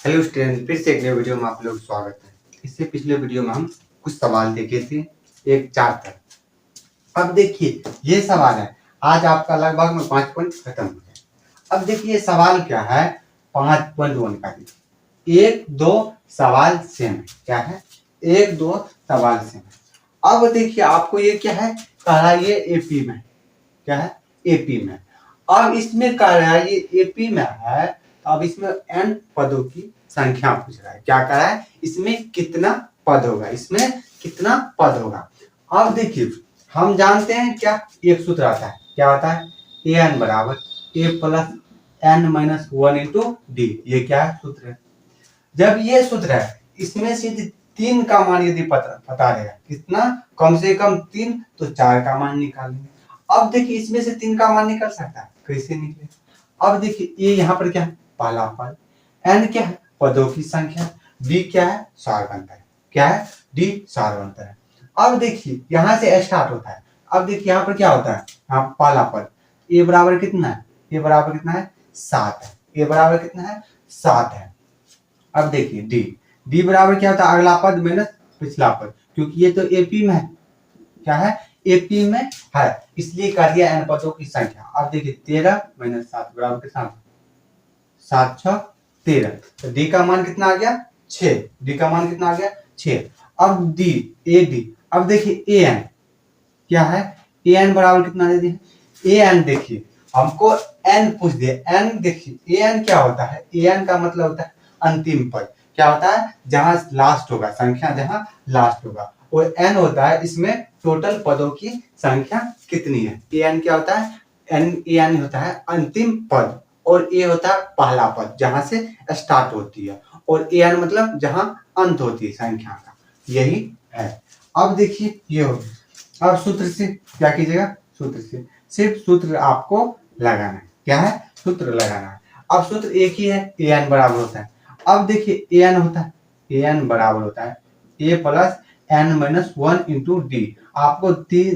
Hello student, फिर से एक नए वीडियो में आप लोग स्वागत है। इससे पिछले वीडियो में हम कुछ सवाल देखे थे एक चार्ट पर। अब देखिए ये सवाल है, आज आपका लगभग में 5 पॉइंट खत्म हो गया। अब देखिए सवाल क्या है 5.1 का। देखिए 1-2 सवाल सेम है। क्या है? 1-2 सवाल सेम है। अब देखिए आपको ये क्या है कह रहा है, ये एपी में। क्या है? एपी में। अब इसमें कह रहा है ये एपी में है, अब इसमें n पदों की संख्या पूछ रहा है। क्या कह रहा है? इसमें कितना पद होगा, इसमें कितना पद होगा। अब देखिए हम जानते हैं क्या, एक सूत्र आता है। क्या आता है? an बराबर a plus n minus 1 into D. ये क्या है? सूत्र है। जब ये सूत्र है, इसमें से यदि 3 का मान यदि पता रहेगा, कितना, कम से कम 3, तो 4 का मान निकालेंगे। अब देखिए इसमें से 3 का मान निकल सकता है, कैसे निकले? अब देखिए ये यहाँ पर क्या है? पहला पद। n क्या है? पदों की संख्या। d क्या है? सारवंतर है। क्या है? d सारवंतर है। अब देखिए यहाँ से स्टार्ट होता है। अब देखिए यहाँ पर क्या होता है, यहाँ पहला पद a बराबर कितना है? a बराबर कितना है? 7 है। a बराबर कितना है? 7 है। अब देखिए d बराबर क्या होता है? अगला पद माइनस पिछला पद, क्योंकि ये तो एपी में है। क्या है? एपी में है, इसलिए कर दिया n पदों की संख्या। अब देखिए 13 माइनस 7 बराबर कितना? 7 6 13। तो डी का मान कितना आ गया? 6। डी का मान कितना आ गया? 6। अब डी ए डी। अब देखिए ए एन क्या है? ए एन बराबर कितना दे दिए? ए एन देखिए हमको एन पूछ दिए। एन देखिए ए एन क्या होता है? ए एन का मतलब होता है अंतिम पद। क्या होता है? जहां लास्ट होगा, संख्या जहां लास्ट होगा। और एन होता है इसमें टोटल पदों की संख्या कितनी है। ए एन क्या होता है? एन ए एन होता है अंतिम पद, और ए होता है पहला पद जहां से स्टार्ट होती है, और ए एन मतलब जहां अंत होती है संख्या का। यही है। अब देखिए ये हो गया। अब सूत्र से क्या कीजिएगा? सूत्र से सिर्फ सूत्र आपको लगाना है। क्या है? सूत्र लगाना है। अब सूत्र एक ही है, ए एन बराबर होता है। अब देखिए ए एन होता है, ए एन बराबर होता है a plus N minus 1 into d. आपको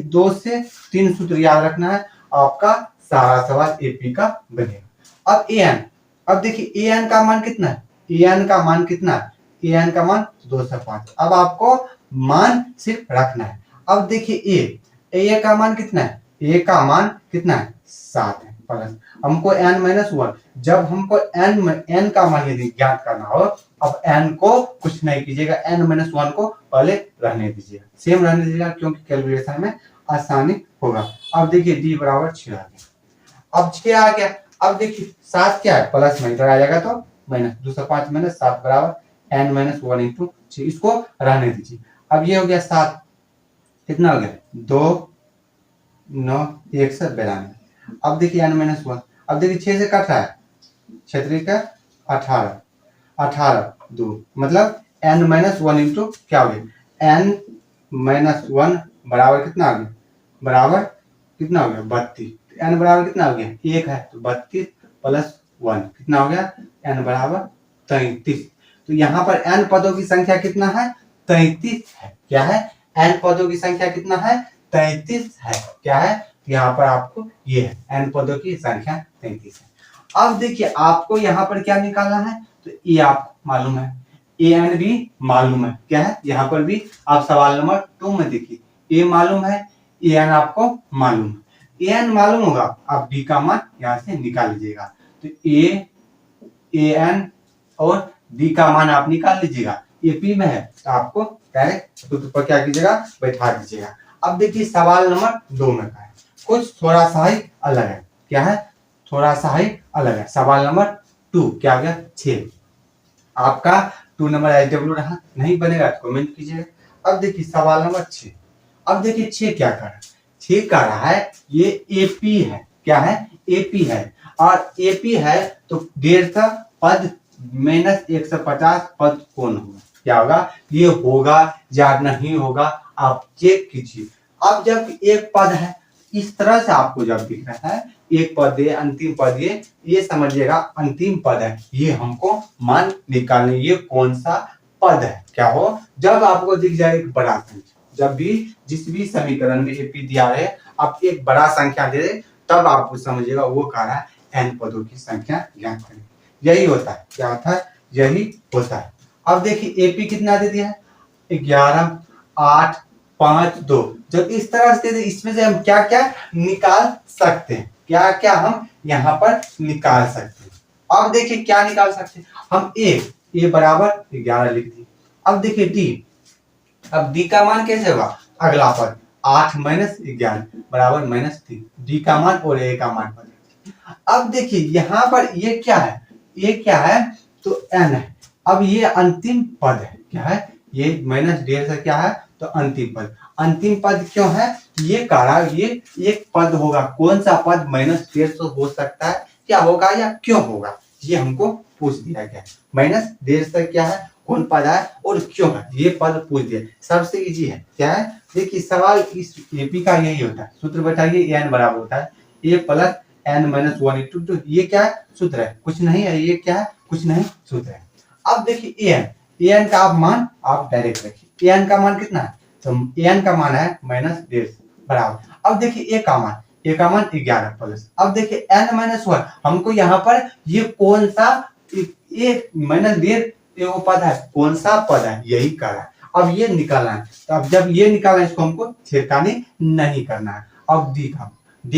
2 से 3 सूत्र याद रखना है, आपका सारा सवाल एपी का बनेगा। अब ए एन, अब देखिए ए एन का मान कितना है? ए एन का मान कितना है? ए एन का मान 205। अब आपको मान सिर्फ रखना है। अब देखिए ए का मान कितना है? ए का मान कितना है? 7 है। प्लस हमको n माइनस 1, जब हमको n का मान यदि ज्ञात करना हो, अब n को कुछ नहीं कीजिएगा, n माइनस 1 को पहले रहने दीजिएगा, सेम रहने दीजिएगा, क्योंकि कैलकुलेशन में आसानी होगा। अब देखिए d बराबर 6 आ गया। अब 6 आ गया। अब देखिए 7 क्या है? प्लस में इधर आ जाएगा तो माइनस 205 माइनस 7 बराबर n माइनस 1 इंटू 6। इसको रहने दीजिए। अब ये हो गया 7, कितना हो गया? 2 9 1 से 92। अब देखिए n माइनस 1, अब देखिए 6 से कट रहा है, 6 का 18, 18 2 मतलब n माइनस 1 इंटू क्या हो गया? n माइनस 1 बराबर कितना आ गया? बराबर कितना हो गया? 32। n बराबर कितना हो गया? 1 है, तो 32 प्लस 1 कितना हो गया? n बराबर 33। तो यहाँ पर n पदों की संख्या कितना है? 33 है। क्या है? n पदों की संख्या कितना है? 33 है। क्या है? यहाँ पर आपको ये है n पदों की संख्या 33 है। अब देखिए आपको यहाँ पर क्या निकालना है, तो ये आपको मालूम है, ए एन भी मालूम है। क्या है? यहाँ पर भी आप सवाल नंबर 2 में देखिए, ए मालूम है, ए एन आपको मालूम है। ए एन मालूम होगा, आप डी का मान यहाँ से निकाल लीजिएगा। तो ए एन और डी का मान आप निकाल लीजिएगा। एपी में है तो आपको डायरेक्ट सूत्र पर क्या कीजिएगा? बैठा दीजिएगा। अब देखिए सवाल नंबर 2 में का है, कुछ थोड़ा सा ही अलग है। क्या है? थोड़ा सा ही अलग है। सवाल नंबर 2 क्या हो गया? 6। आपका 2 नंबर SW रहा, नहीं बनेगा तो कमेंट कीजिएगा। अब देखिए सवाल नंबर 6। अब देखिए 6 क्या कर रहा है? 6 कर रहा है ये एपी है। क्या है? एपी है, और एपी है तो 150 पद माइनस 150 पद कौन होगा? क्या होगा? ये होगा या नहीं होगा, आप चेक कीजिए। अब जब एक पद है, इस तरह से आपको जब दिख रहा है एक पद है, अंतिम पद ये समझिएगा अंतिम पद है, ये हमको मान निकालने, ये कौन सा पद है। क्या हो? जब आपको दिख जाए एक बड़ा संख्या, जब भी जिस भी समीकरण में एपी दिया है, आप एक बड़ा संख्या दे दे, तब आपको समझिएगा वो कह रहा है n पदों की संख्या ज्ञात करें। यही होता है। क्या होता है? यही होता है। अब देखिए एपी कितना दे दिया है, 11, 8, 5, 2। जब इस तरह से इसमें से हम क्या क्या निकाल सकते हैं, क्या क्या हम यहाँ पर निकाल सकते हैं। अब देखिए क्या निकाल सकते हैं हम, ए बराबर 11 लिख दिए। अब देखिए डी, अब डी का मान कैसे होगा, अगला पद 8 माइनस 11 बराबर -3, डी का मान और ए का मान बनेगा। अब देखिए यहाँ पर ये क्या है, ये क्या है तो एन है। अब ये अंतिम पद है, क्या है ये -1.5 से क्या है तो अंतिम पद। अंतिम पद क्यों है, ये कहा ये एक पद होगा, कौन सा पद -1.5 हो सकता है, क्या होगा या क्यों होगा, ये हमको पूछ दिया गया। -1.5 क्या है, कौन पद है और क्यों है, ये पद पूछ दिया। सबसे इजी है, क्या है देखिए सवाल इस एपी का यही होता है, सूत्र बताइए एन बराबर होता है ए प्लस n - 1 ये क्या है सूत्र है, कुछ नहीं है, ये क्या है कुछ नहीं सूत्र है। अब देखिए an का आप मान आप डायरेक्ट रखिए, an का मान कितना है तो an का मान है -1.5 बराबर। अब देखिए a का मान 11 प्लस, अब देखिए n - 1 हमको यहाँ पर ये कौन सा -1.5 वो पद है, कौन सा पद है यही कर है। अब ये निकालना है, तो अब जब ये निकालना है इसको हमको छेड़खानी नहीं करना है। अब डी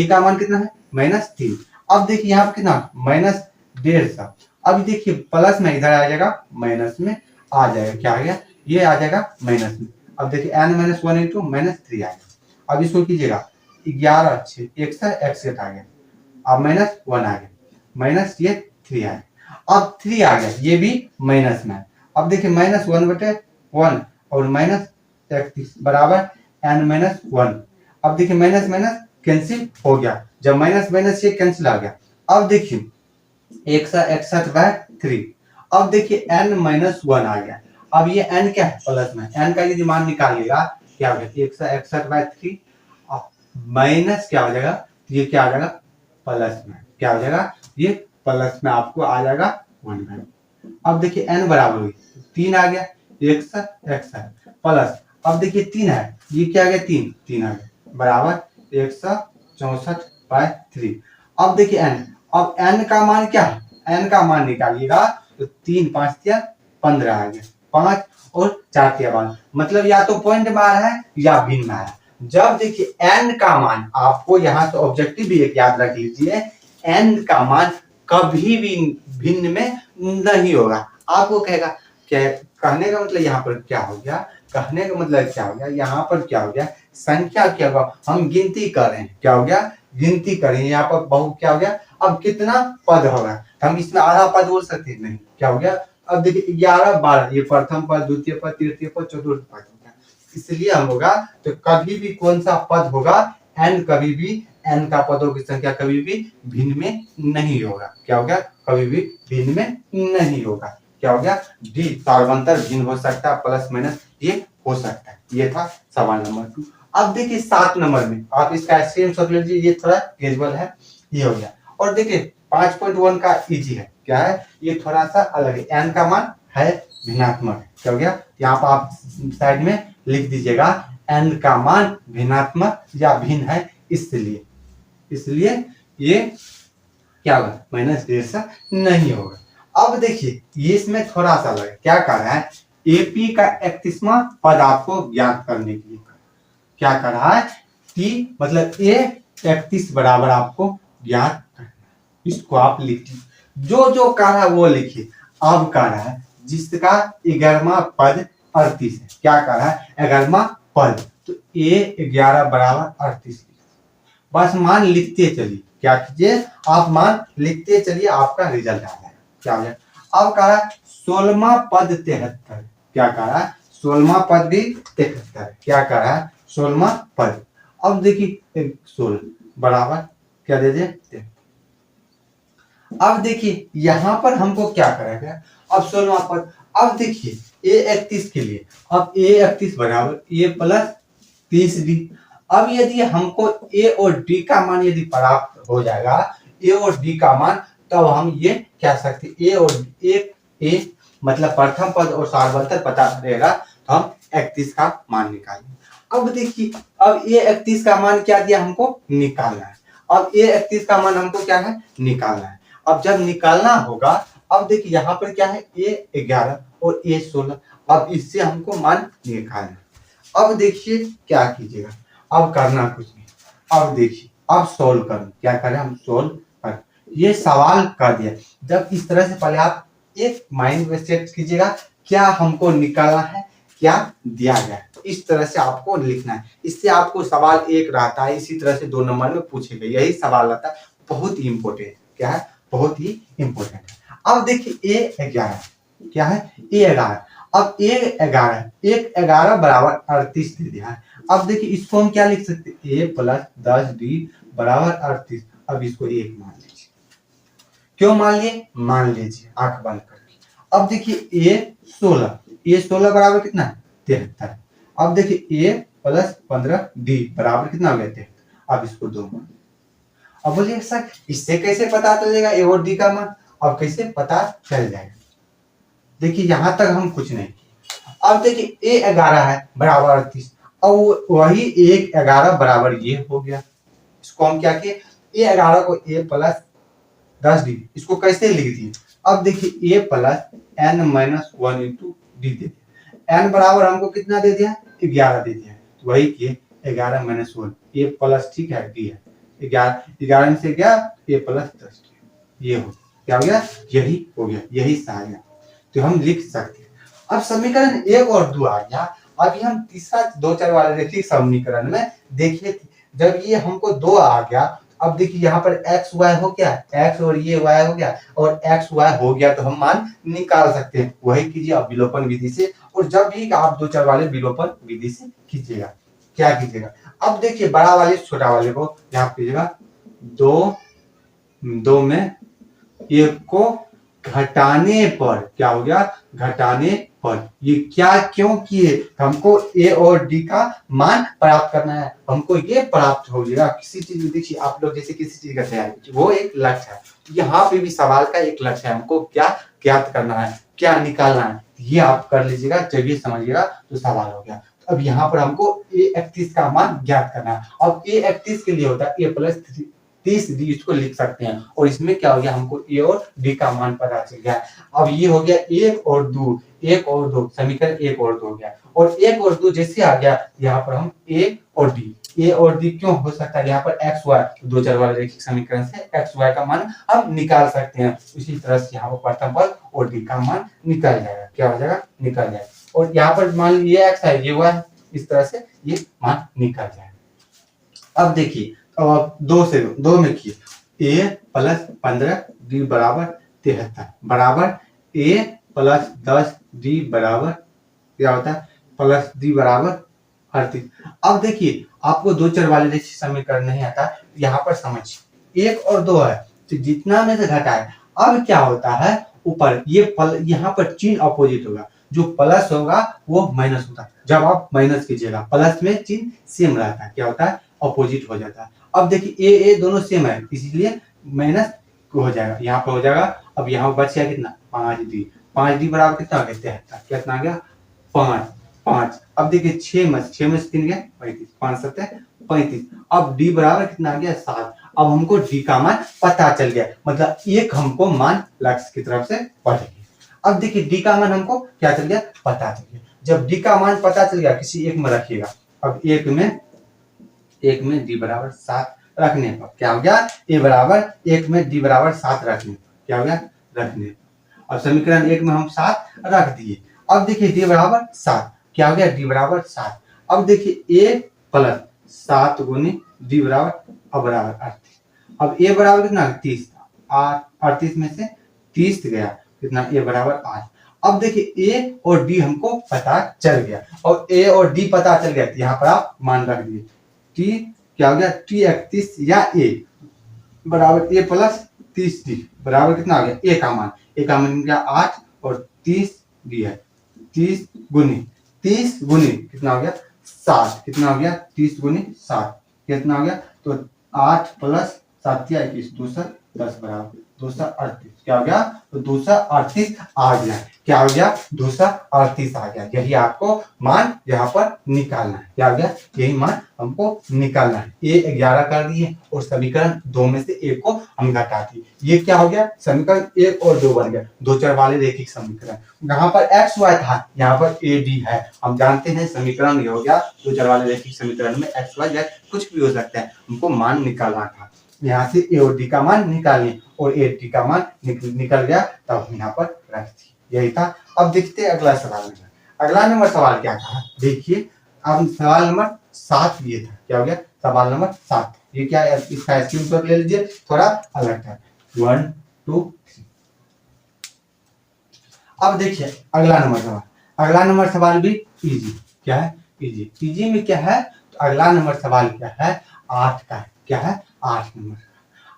का मान कितना है -3। अब देखिए यहाँ पर कितना -1.5, अब देखिए प्लस में इधर आ जाएगा माइनस में आ जाएगा, क्या आ गया ये आ जाएगा माइनस में। अब देखिए n - 1 × -3 आ गया। अब इसको कीजिएगा 11 6 61 आ गया, अब -1 आ गया, माइनस ये 3 आ गया। अब 3 आ गया, ये भी माइनस में है। अब देखिए -1/1 और -31 बराबर n - 1। अब देखिए माइनस माइनस कैंसिल हो गया, जब माइनस माइनस ये कैंसिल आ गया। अब देखिए 161/3। अब देखिए n - 1 आ गया, अब ये n क्या है प्लस में, n का यदि मान निकालिएगा क्या हो गया 161/3 माइनस क्या हो जाएगा, ये क्या आ जाएगा प्लस में, क्या हो जाएगा ये प्लस में आपको आ जाएगा 1/। अब देखिए n बराबर हुई 3 आ गया 161 प्लस, अब देखिए 3 है, ये क्या आ गया 3 आ गया बराबर 164/3। अब देखिए n, अब n का मान क्या है, n का मान निकालिएगा तो 3 5 या 15 आ गया, 5 और 4 या 12, मतलब या तो पॉइंट में आ रहा है या भिन्न में आ रहा है। जब देखिए n का मान, आपको यहाँ से ऑब्जेक्टिव भी एक याद रख लीजिए, n का मान कभी भी भिन्न में नहीं होगा। आपको कहेगा क्या, कहने का मतलब यहाँ पर क्या हो गया, कहने का मतलब क्या हो गया, यहाँ पर क्या हो गया संख्या क्या होगा, हम गिनती कर रहे हैं, क्या हो गया गिनती करें, यहाँ पर बहुत क्या हो गया, अब कितना पद होगा, हम इसमें आधा पद बोल सकते हैं नहीं, क्या हो गया। अब देखिए 11 12 ये प्रथम पद द्वितीय पद तृतीय पद चतुर्थ पद होगा, इसलिए हम होगा तो कभी भी कौन सा पद होगा n, कभी भी n का पदों की संख्या कभी भी भिन्न में नहीं होगा, क्या हो गया कभी भी भिन्न में नहीं होगा, क्या हो गया डी सार्वंतर भिन्न हो सकता है, प्लस माइनस ये हो सकता है। ये था सवाल नंबर 2। अब देखिए 7 नंबर में आप इसका स्क्रीनशॉट ले लीजिए, ये थोड़ा कैजुअल है, ये हो गया। और देखिए 5.1 का इजी है, क्या है ये थोड़ा सा अलग है, n का मान है भिन्नात्मक, क्या हो गया यहाँ पर आप साइड में लिख दीजिएगा n का मान भिन्नात्मक या भिन्न है, इसलिए ये क्या होगा -1.5 नहीं होगा। अब देखिए ये इसमें थोड़ा सा अलग है, क्या कर रहा है एपी का 31वां पद आपको ज्ञात करने के लिए क्या कर रहा है, टी मतलब ए 31 बराबर आपको ज्ञात करना है, इसको आप लिखिए, जो जो कह रहा है वो लिखिए। अब कह रहा है जिसका 11वां पद 38 है, क्या कह रहा है 11वां पद, तो ए 11 बराबर 38 बस मान लिखते चलिए, क्या कीजिए आप मान लिखते चलिए, आपका रिजल्ट आ जाएगा, क्या हो जाएगा। अब कह रहा है 16वां पद 73, क्या कह रहा है 16वां पद भी 73, क्या कह रहा है 16वां पद। अब देखिए 16 बराबर क्या दे दे, अब देखिए यहां पर हमको क्या करेगा, अब 16वां पद। अब देखिए ए 31 के लिए, अब ए 31 बराबर ए प्लस 30d। अब यदि हमको ए और डी का मान यदि प्राप्त हो जाएगा, ए और डी का मान, तब हम ये कह सकते ए और ए मतलब प्रथम पद और सार्वंतर पता रहेगा, तो हम 31 का मान निकालेंगे। अब देखिए अब ए 31 का मान क्या दिया हमको निकालना है, अब ए 31 का मान हमको क्या है निकालना है। अब जब निकालना होगा अब देखिए यहाँ पर क्या है, ए 11 और ए 16। अब इससे हमको मान निकालना है। अब देखिए क्या कीजिएगा, अब करना कुछ नहीं, अब देखिए अब सोल्व करें, क्या करें हम सोल्व कर, ये सवाल कर दिया। जब इस तरह से पहले आप एक माइंड में सेट कीजिएगा, क्या हमको निकालना है, क्या दिया गया है, तो इस तरह से आपको लिखना है। इससे आपको सवाल एक रहता है, इसी तरह से 2 नंबर में पूछेगा, यही सवाल रहता है। बहुत ही इंपॉर्टेंट, क्या है, बहुत ही इंपॉर्टेंट है। अब देखिए ए 11, क्या है, ए 11। अब ए 11, एक 11 बराबर 38 दे दिया है। अब देखिए इसको हम क्या लिख सकते हैं, ए प्लस 10d बराबर 38। अब इसको 1 मान लीजिए, क्यों मान लिए, मान लीजिए आंख बंद करके। अब देखिए ए 16 बराबर कितना है, 73। अब देखिए ए प्लस 15d बराबर कितना हो गया, 73। अब इसको 2 मान। अब बोलिए सर इससे कैसे पता चलेगा ए और डी का मान, अब कैसे पता चल जाएगा, देखिए यहां तक हम कुछ नहीं किए। अब देखिए ए 11 है बराबर 38, अब वही 1 11 बराबर ये हो गया। इसको हम क्या किए, ए 11 को ए प्लस 10d, इसको कैसे लिख दिए, अब देखिए a plus n minus 1 into d दे दिया। n बराबर हमको कितना दे दिया, 11 दे दिया, तो वही किए 11 माइनस 1, ए प्लस ठीक है डी है 11 से क्या, ए प्लस 10, ये हो क्या हो गया, यही हो गया, यही सही है, तो हम लिख सकते हैं। अब समीकरण 1 और 2 आ गया। अभी हम तीसरा 2 4 वाले देखिए समीकरण में देखिए, जब ये हमको 2 आ गया, अब देखिए यहाँ पर x y हो गया, x और ये y हो गया, और x y हो गया तो हम मान निकाल सकते हैं। वही कीजिए आप विलोपन विधि से, और जब भी आप 2 4 वाले विलोपन विधि से कीजिएगा, क्या कीजिएगा, अब देखिए बड़ा वाले छोटा वाले को यहाँ कीजिएगा, 2 में 1 को घटाने पर क्या हो गया, घटाने पर। ये क्या क्यों किए, हमको ए और डी का मान प्राप्त करना है, हमको ये प्राप्त हो जाएगा। किसी चीज में देखिए आप लोग जैसे किसी चीज का तैयारी, वो एक लक्ष्य है, यहाँ पे भी सवाल का एक लक्ष्य है, हमको क्या ज्ञात करना है, क्या निकालना है, ये आप कर लीजिएगा, जब ये समझिएगा तो सवाल हो गया। अब यहाँ पर हमको ए 31 का मान ज्ञात करना है। अब ए 31 के लिए होता है ए प्लस 30d, इसको लिख सकते हैं, और इसमें क्या हो गया, हमको ए और डी का मान पता चल गया। अब ये हो गया 1 और 2 समीकरण 1 और 2 हो गया, और 1 और 2 जैसे आ गया, यहाँ पर हम ए और डी क्यों हो सकता है, यहाँ पर एक्स वाई 2 4 वाले रैखिक समीकरण से एक्स वाई का मान हम निकाल सकते हैं। इसी तरह से यहाँ पर प्रथम पद और डी का मान निकल जाएगा, क्या हो जाएगा, निकल जाएगा। और यहाँ पर मान लीजिए ये एक्स है, ये वाई, इस तरह से ये मान निकल जाएगा। अब देखिए, अब 2 से 2 में किए, ए प्लस 15 डी बराबर 73 बराबर ए प्लस 10 डी बराबर क्या होता है, प्लस डी बराबर 38। अब देखिए आपको 2 4 वाले जैसे समीकरण नहीं आता, यहाँ पर समझिए 1 और 2 है, तो जितना में से घटाए, अब क्या होता है, ऊपर ये यहाँ पर चिन्ह अपोजिट होगा, जो प्लस होगा वो माइनस होता है। जब आप माइनस कीजिएगा, प्लस में चिन्ह सेम रहता है, क्या होता है, अपोजिट हो जाता है। अब देखिए ए दोनों सेम है, इसलिए माइनस हो जाएगा, यहाँ पर हो जाएगा। अब यहाँ बच गया कितना, 5d बराबर कितना हो गया, 73, कितना आ गया, 5। अब देखिए 6 में से 3 गया 35, 5 7 35। अब d बराबर कितना आ गया, 7। अब हमको d का मान पता चल गया, मतलब एक हमको मान लक्ष्य की तरफ से बढ़ गया। अब देखिए d का मान हमको क्या चल गया, पता चल गया। जब d का मान पता चल गया, किसी एक में रखिएगा, अब एक में d बराबर 7 रखने पर क्या हो गया, a बराबर 1 में d बराबर 7 रखने पर क्या हो गया, रखने पर। अब समीकरण 1 में हम 7 रख दिए। अब देखिए d बराबर 7 क्या हो गया, d बराबर 7। अब देखिए a प्लस 7 गुनी d बराबर 38। अब a बराबर कितना, 30, 38 में से 30 गया, कितना, a बराबर 8। अब देखिए a और d हमको पता चल गया, और a और d पता चल गया, तो यहाँ पर आप मान रख दिए, t क्या हो गया, t 31 या a बराबर a प्लस 30d बराबर कितना आ गया, a का मान गया 8, और 30d है, 30 गुनी कितना हो गया, 7, कितना हो गया, 30 गुनी 7 कितना हो गया, तो 8 प्लस 7 या 21 210 बराबर 238 क्या हो गया, तो 238 आ गया। क्या हो गया, 238 आ गया। यही आपको मान यहाँ पर निकालना है। क्या हो गया, यही मान हमको निकालना है। ये 11 कर दिए और समीकरण 2 में से एक को हम घटा दिए। ये क्या हो गया, समीकरण 1 और 2 बन गया, दो चर वाले रैखिक समीकरण। यहाँ पर एक्स वाई था, यहाँ पर ए डी है। हम जानते हैं समीकरण ये हो गया दो चर वाले रैखिक समीकरण में एक्स वाई जेड कुछ भी हो सकता है, हमको मान निकालना था। यहाँ से ए और डी का मान निकालिए और ए डी का मान निकल गया, तब हम यहाँ पर रख दिए। यही था। अब देखते हैं अगला सवाल में। अगला नंबर सवाल क्या था, देखिए। अब सवाल नंबर 7 ये था। क्या हो गया, सवाल नंबर 7। ये क्या है, इसका स्क्रीनशॉट ले लीजिए, थोड़ा अलग था। 1 2 3। अब देखिए अगला नंबर सवाल। अगला नंबर सवाल भी इजी। क्या है, इजी। इजी में क्या है, तो अगला नंबर सवाल क्या है, 8 का है। क्या है, 8 नंबर।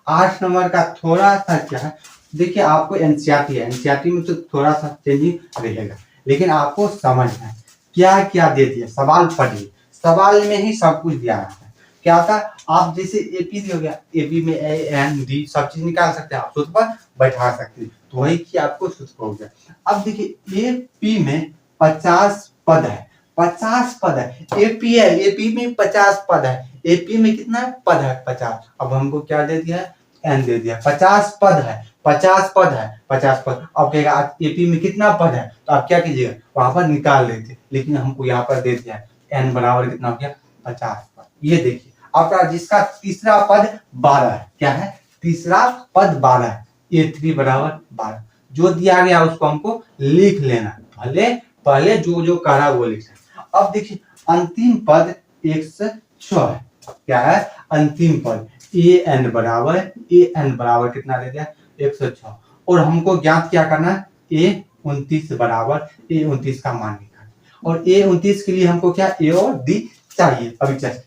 8 नंबर का थोड़ा सा क्या है, देखिए आपको एनसीईआरटी है, एनसीईआरटी में तो थोड़ा सा चेंजिंग रहेगा, लेकिन आपको समझना है क्या क्या दे दिया। सवाल पढ़िए, सवाल में ही सब कुछ दिया रहता है। क्या था, आप जैसे एपी हो गया, एपी में ए एन डी सब चीज निकाल सकते हैं, आप सूत्र पर बैठा सकते हैं, तो वही कि आपको सूत्र हो गया। अब देखिए एपी में 50 पद है, 50 पद है। एपी है, एपी में 50 पद है। एपी में कितना पद है, 50। अब हमको क्या दे दिया है, एन दे दिया। 50 पद है, 50 पद है, 50 पद। अब कहेगा एपी में कितना पद है, तो आप क्या कीजिएगा, वहां पर निकाल लेते, लेकिन हमको यहाँ पर दे दिया है एन बराबर कितना हो गया, 50 पद। ये देखिए आपका जिसका तीसरा पद 12 है। क्या है, तीसरा पद 12 है। ए3 बराबर 12 जो दिया गया उसको हमको लिख लेना, पहले पहले जो जो कह रहा है वो लिख लेना। अब देखिए अंतिम पद 106 है। क्या है, अंतिम पद ए एन बराबर कितना दे दिया, 106। और हमको ज्ञात क्या करना है, ए 29 बराबर ए 29 का मान निकालना। और ए 29 के लिए हमको क्या, ए और डी चाहिए। अभी चेक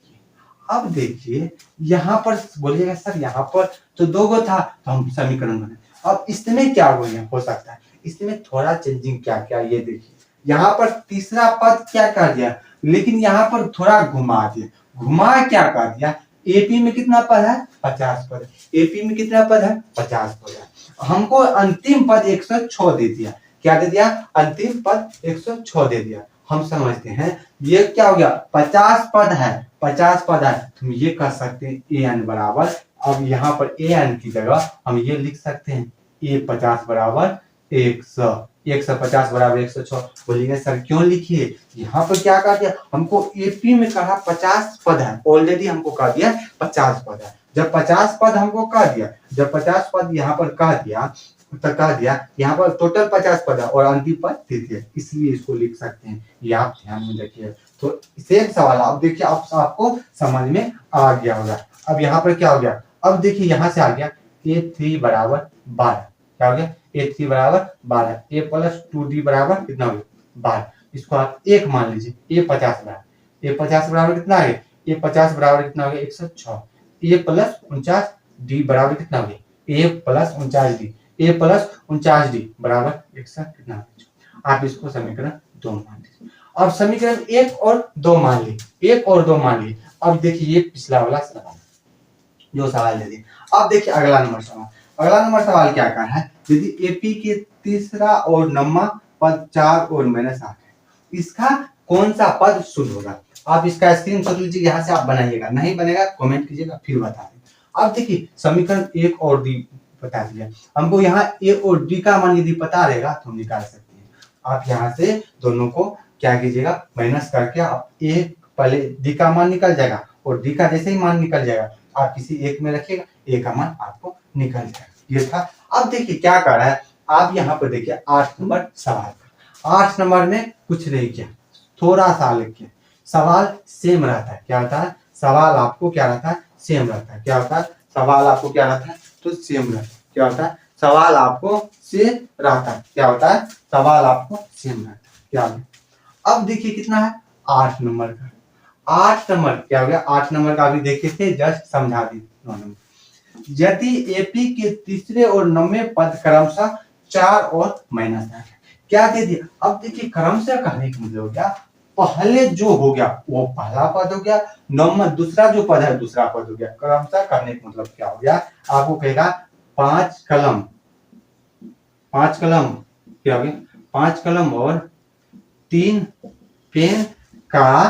अब देखिए यहाँ पर बोलिएगा सर यहाँ पर तो दो गो था, तो हम समीकरण बने। अब इसमें क्या हो सकता है, इसमें थोड़ा चेंजिंग क्या क्या, ये देखिए यहाँ पर तीसरा पद क्या कर दिया, लेकिन यहाँ पर थोड़ा घुमा दिया। घुमा क्या कर दिया, एपी में कितना पद है, 50 पद। एपी में कितना पद है, 50 पद है। हमको अंतिम पद 106 दे दिया। क्या दे दिया, अंतिम पद 106 दे दिया। हम समझते हैं ये क्या हो गया, 50 पद है, 50 पद है, तो हम ये कह सकते हैं ए एन बराबर। अब यहाँ पर ए एन की जगह हम ये लिख सकते हैं ए 50 बराबर 100, 150 बराबर 106। बोलिए सर क्यों लिखिए, यहाँ पर क्या कह दिया, हमको एपी में कहा 50 पद है, ऑलरेडी हमको कह दिया 50 पद है। जब 50 पद हमको कह दिया, जब 50 पद यहाँ पर कह दिया, तो कह दिया यहाँ पर टोटल 50 पद है और अंतिम पद दे दिया, इसलिए इसको लिख सकते हैं। ये आप ध्यान में रखिए। तो सेम सवाल आप देखिए, आपको समझ में आ गया होगा। अब यहाँ पर क्या हो गया, अब देखिए यहाँ से आ गया A3 बराबर 12। क्या हो गया, A3 बराबर 12, A प्लस 2D बराबर कितना हो गया, 12। इसको आप एक मान लीजिए, A 50 बराबर, A 50 बराबर कितना है, A 50 बराबर कितना हो गया, 106। A प्लस 49D बराबर कितना हो गया, A plus 49D, A plus 49D बराबर 100 कितना हो गया। आप इसको समीकरण 2 मान लीजिए। अब समीकरण 1 और 2 मान ली, 1 और 2 मान ली। अब देखिए ये पिछला वाला सवाल जो सवाल दे दिया। अब देखिए अगला नंबर सवाल। अगला नंबर सवाल क्या कहा है, यदि एपी के तीसरा और नौवां पद 4 और -8 है, इसका कौन सा पद शुद्ध होगा। आप इसका स्क्रीनशॉट लीजिए, यहाँ से आप बनाइएगा, नहीं बनेगा कमेंट कीजिएगा फिर बता दें। अब देखिए समीकरण 1 और डी बता दिया हमको, यहाँ ए और डी का मान यदि पता रहेगा तो हम निकाल सकते हैं। आप यहाँ से दोनों को क्या कीजिएगा, माइनस करके आप ए पहले डी का मान निकल जाएगा और डी का जैसे ही मान निकल जाएगा आप किसी एक में रखिएगा, ए का मान आपको निकल जाएगा। ये था। अब देखिए क्या कर रहा है, आप यहाँ पर देखिए 8 नंबर सवाल। 8 नंबर में कुछ नहीं किया, थोड़ा सा अलग किया। सवाल सेम रहता है, क्या होता है, सवाल आपको क्या रहता है, सेम रहता है। क्या होता है, सवाल आपको क्या रहता है, तो सेम रहता है। क्या होता है, सवाल आपको सेम रहता है। क्या होता है, सवाल आपको सेम रहता है। क्या होता है, अब देखिए कितना है, 8 नंबर का। 8 नंबर क्या हो गया, 8 नंबर का अभी देखे थे, जस्ट समझा दी। 9 नंबर, यदि एपी के तीसरे और 9वें पद क्रमशः 4 और -8 है, क्या दे दिया। अब देखिए क्रमशः कहने का मतलब हो गया, पहले जो हो गया वो पहला पद हो गया, 9वां दूसरा जो पद है दूसरा पद हो गया। क्रमशः कहने का मतलब क्या हो गया, आपको कहेगा 5 कलम, 5 कलम क्या हो गया, 5 कलम और 3 पेन का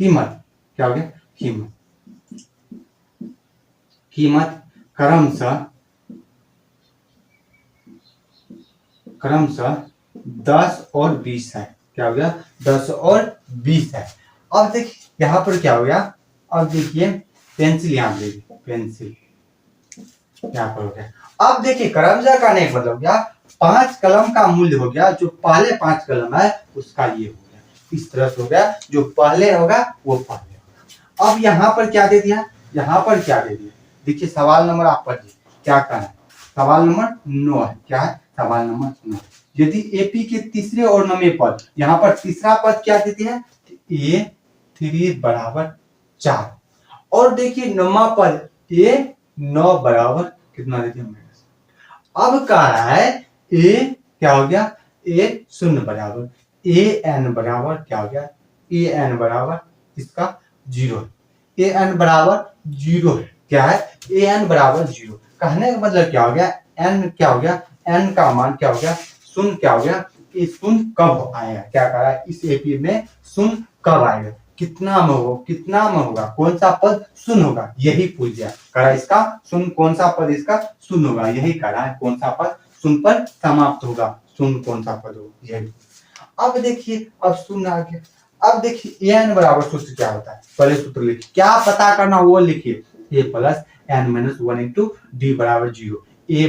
कीमत क्या हो गया, कीमत क्रमशः 10 और 20 है। क्या हो गया, 10 और 20 है। अब देखिए यहाँ पर क्या हो गया, अब देखिए पेंसिल यहाँ पे, पेंसिल यहाँ पर हो गया। अब देखिए क्रमशः का नहीं मतलब क्या, 5 कलम का मूल्य हो गया, जो पहले 5 कलम है उसका ये हो गया, इस तरह से हो गया, जो पहले होगा वो पहले होगा। अब यहाँ पर क्या दे दिया, यहाँ पर क्या दे दिया, देखिए सवाल नंबर आप पढ़िए क्या कहना है, सवाल नंबर 9 है। क्या है, सवाल नंबर 9। यदि एपी के तीसरे और नवें पद, यहाँ पर तीसरा पद क्या देती है, A3 बराबर 4, और देखिए नौवां पद A9 बराबर कितना देती है, अब कह रहा है A क्या हो गया, A0 बराबर AN बराबर क्या हो गया, AN बराबर इसका 0 है, AN बराबर 0 है। क्या है, AN बराबर 0 कहने का मतलब क्या हो गया, N क्या हो गया, N का मान क्या हो गया, 0 क्या हो गया, ये 0 कब आएगा, क्या कह रहा है इस एपी में 0 कब आएगा, कितना में हो, कितना में होगा, कौन सा पद 0 होगा, यही पूछ दिया, कह रहा है इसका 0 कौन सा पद इसका 0 होगा, यही कह रहा है कौन सा पद 0 पर समाप्त होगा, 0 कौन सा पद होगा यही। अब देखिए अब 0 आ गया। अब देखिए एन बराबर सूत्र क्या होता है, पहले सूत्र लिखिए, क्या पता करना वो लिखिए, a plus N minus 1 into D बराबर 0, a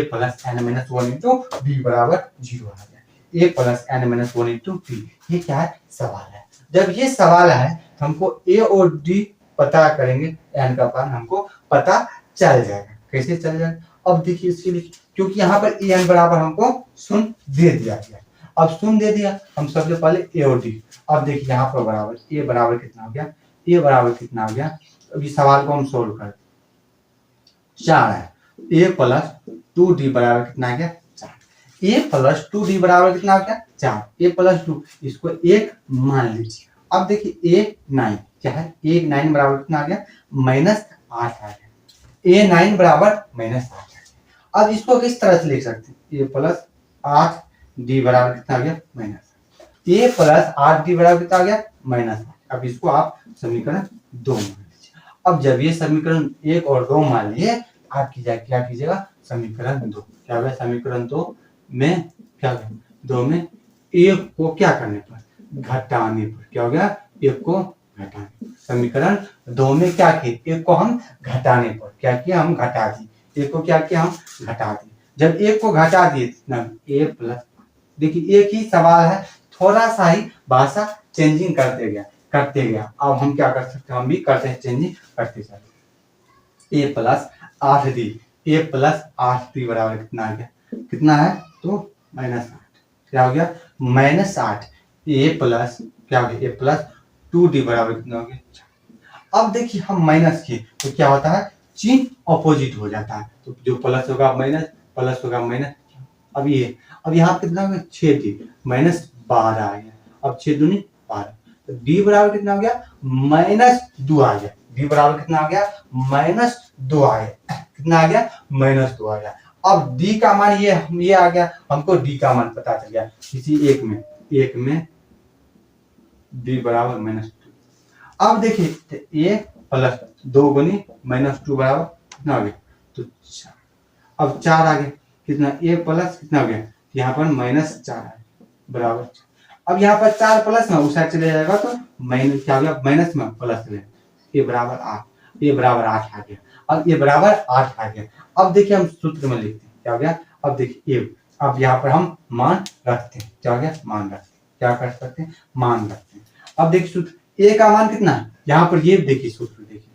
plus N minus 1 into D बराबर 0 आ गया, a plus N minus 1 into D. ये क्या है, सवाल है। जब ये सवाल है हमको a और d पता करेंगे, n का मान हमको पता चल जाएगा। कैसे चल जाएगा, अब देखिए इसके लिए, क्योंकि यहाँ पर an बराबर हमको 0 दे दिया गया, अब 0 दे दिया, हम सबसे पहले a और d, अब देखिए यहाँ पर बराबर a बराबर कितना हो गया, a बराबर कितना हो गया, अभी सवाल को हम सोल्व कर, 4 है, a प्लस 2d बराबर कितना आ गया, 4, a प्लस 2d बराबर कितना हो गया, 4, a प्लस 2 इसको 1 मान लीजिए। अब देखिए a9 क्या है, a9 बराबर कितना आ गया, -8 आ गया, a9 बराबर -8 आ गया। अब इसको किस तरह से लिख सकते हैं, a प्लस 8d बराबर कितना आ गया, a प्लस 8d बराबर कितना आ गया, -8। अब इसको आप समीकरण 2 मान लीजिए। अब जब ये समीकरण 1 और 2 मान लिए, आप क्या कीजिएगा, समीकरण 2 क्या होगा, समीकरण 2 में क्या, 2 में 1 को क्या करने पर, घटाने पर, क्या हो गया, 1 को घटाने, समीकरण 2 में क्या किए, 1 को हम घटाने पर क्या किया, हम घटा दिए, 1 को क्या किया, हम घटा दिए। जब 1 को घटा दिए a प्लस, देखिए एक ही सवाल है, थोड़ा सा ही भाषा चेंजिंग करते गया। अब हम क्या कर सकते हैं, हम भी करते हैं चेंजिंग करते चले, a plus 8d, a plus 8d बराबर कितना आ गया, कितना है तो -8, क्या हो गया, -8, a प्लस क्या हो गया, a प्लस 2d बराबर कितना हो गया। अब देखिए हम माइनस किए तो क्या होता है, चिन्ह अपोजिट हो जाता है, तो जो प्लस होगा माइनस, प्लस होगा माइनस। अब ये, अब यहाँ कितना होगा, 6d -12 आ गया, अब 6 दूनी 12, तो d बराबर कितना हो गया, -2 आ गया, d बराबर कितना आ गया, -2 आ गया, कितना आ गया, -2 आ गया। अब d का मान ये आ गया, हमको d का मान पता चल गया, किसी एक में d बराबर -2। अब देखिए a प्लस 2 गुनी -2 बराबर कितना हो गया, तो 4, अब 4 आ गया, कितना a प्लस कितना हो गया, यहाँ पर -4 है बराबर 4। अब यहाँ पर 4 प्लस में उस साइड चले जाएगा तो माइनस क्या हो गया, माइनस में प्लस चले, a बराबर 8, a बराबर 8 आ गया, अब a बराबर 8 आ गया। अब देखिए हम सूत्र में लिखते हैं, क्या हो गया, अब देखिए अब यहाँ पर हम मान रखते हैं, क्या हो गया, मान रखते हैं, क्या कर सकते हैं, मान रखते हैं। अब देखिए सूत्र a का मान कितना है, यहाँ पर ये देखिए सूत्र देखिए,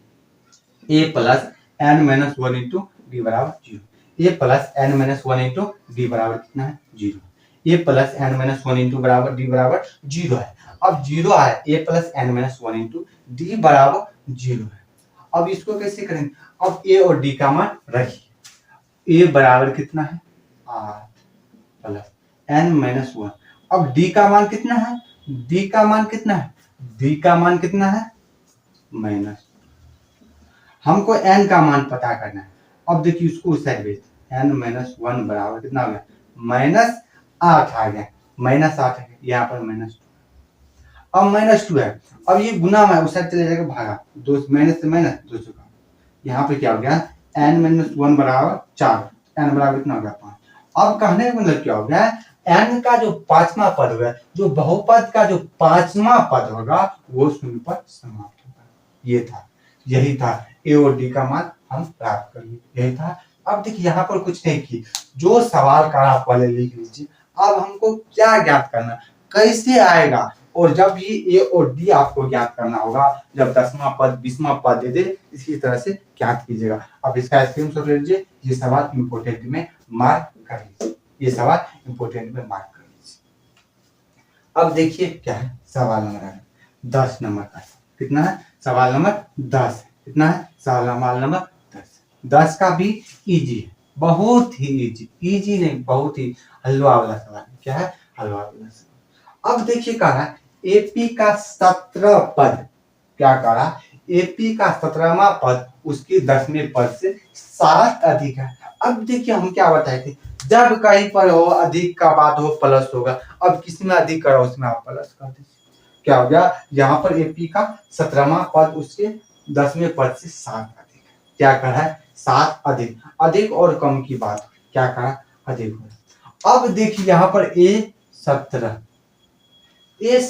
a plus n minus 1 into D बराबर 0, a plus n minus 1 into D बराबर कितना है, 0, a plus n minus 1 into बराबर डी बराबर 0 है। अब 0 है, a plus n minus 1 into D बराबर 0 है। अब इसको कैसे करेंगे, अब a और d का मान रखिए, a बराबर कितना है 8 प्लस n माइनस 1, अब d का मान कितना है, d का मान कितना है, d का मान कितना है माइनस, हमको n का मान पता करना है। अब देखिए उसको उस साइड भेज, n माइनस 1 बराबर कितना हो गया -8 आ गया, -8 आ गया, यहाँ पर -2। अब -2 है, अब ये गुना में उस साइड चले जाएगा भागा, दो माइनस से माइनस 2 से कम, यहाँ पे क्या हो गया n माइनस 1 बराबर 4, n बराबर कितना हो गया 5। अब कहने का मतलब क्या हो गया, n का जो पांचवा पद होगा, जो बहुपद का जो पांचवा पद होगा वो शून्य पर समाप्त होगा। ये था, यही था ए और डी का मान हम प्राप्त कर लिए, यही था। अब देखिए यहाँ पर कुछ नहीं की, जो सवाल का आप पहले लिख लीजिए। अब हमको क्या ज्ञात करना, कैसे आएगा, और जब ये ए और डी आपको ज्ञात करना होगा, जब 10वां पद 20वां पद दे दे, इसी तरह से ज्ञात कीजिएगा। अब इसका स्क्रीनशॉट ले लीजिए, ये सवाल इंपोर्टेंट में मार्क कर लीजिए, ये सवाल इंपोर्टेंट में मार्क कर लीजिए। अब देखिए क्या है, सवाल नंबर 10 नंबर का, कितना है, सवाल नंबर 10 है, कितना है, सवाल नंबर 10। 10 का भी इजी है, बहुत ही इजी नहीं, बहुत ही हलवा वाला सवाल। क्या है, हलवा वाला सवाल। अब देखिए कह रहा है एपी का 17 पद, क्या कह रहा है, एपी का 17वां पद उसके 10वें पद से 7 अधिक है। अब देखिए हम क्या बताए थे, जब कहीं पर हो अधिक का बात हो प्लस होगा, अब किसमें अधिक करा उसमें आप प्लस कर दीजिए। क्या हो गया, यहाँ पर एपी का 17वां पद उसके 10वें पद से 7 अधिक है। क्या करा है, 7 अधिक, अधिक और कम की बात, क्या करा, अधिक हो। अब देखिए यहाँ पर A17, ये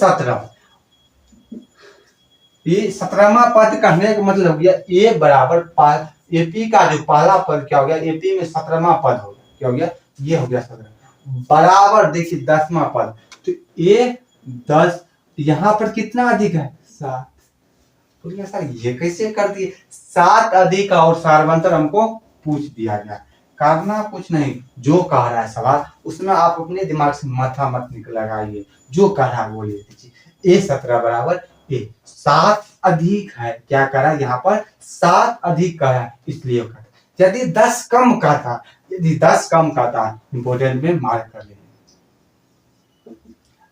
17वां पद कहने का मतलब हो गया ए बराबर एपी का जो पहला पद क्या हो गया, एपी में 17वां पद हो गया, क्या हो गया, ये हो गया 17 बराबर, देखिए 10वां पद, तो ए 10 यहाँ पर कितना अधिक है, 7। बोलिए सर ये कैसे कर दिए, 7 अधिक और सार्वंतर हमको पूछ दिया गया। करना कुछ नहीं, जो कह रहा है सवाल उसमें आप अपने दिमाग से माथा मत लगाइए, जो कह रहा है वो ले लीजिए। A17 बराबर ए, 7 अधिक है, क्या करा यहाँ पर 7 अधिक का है, इसलिए कर। यदि 10 कम का था, यदि 10 कम का था, इंपोर्टेंट में मार्क कर लेंगे।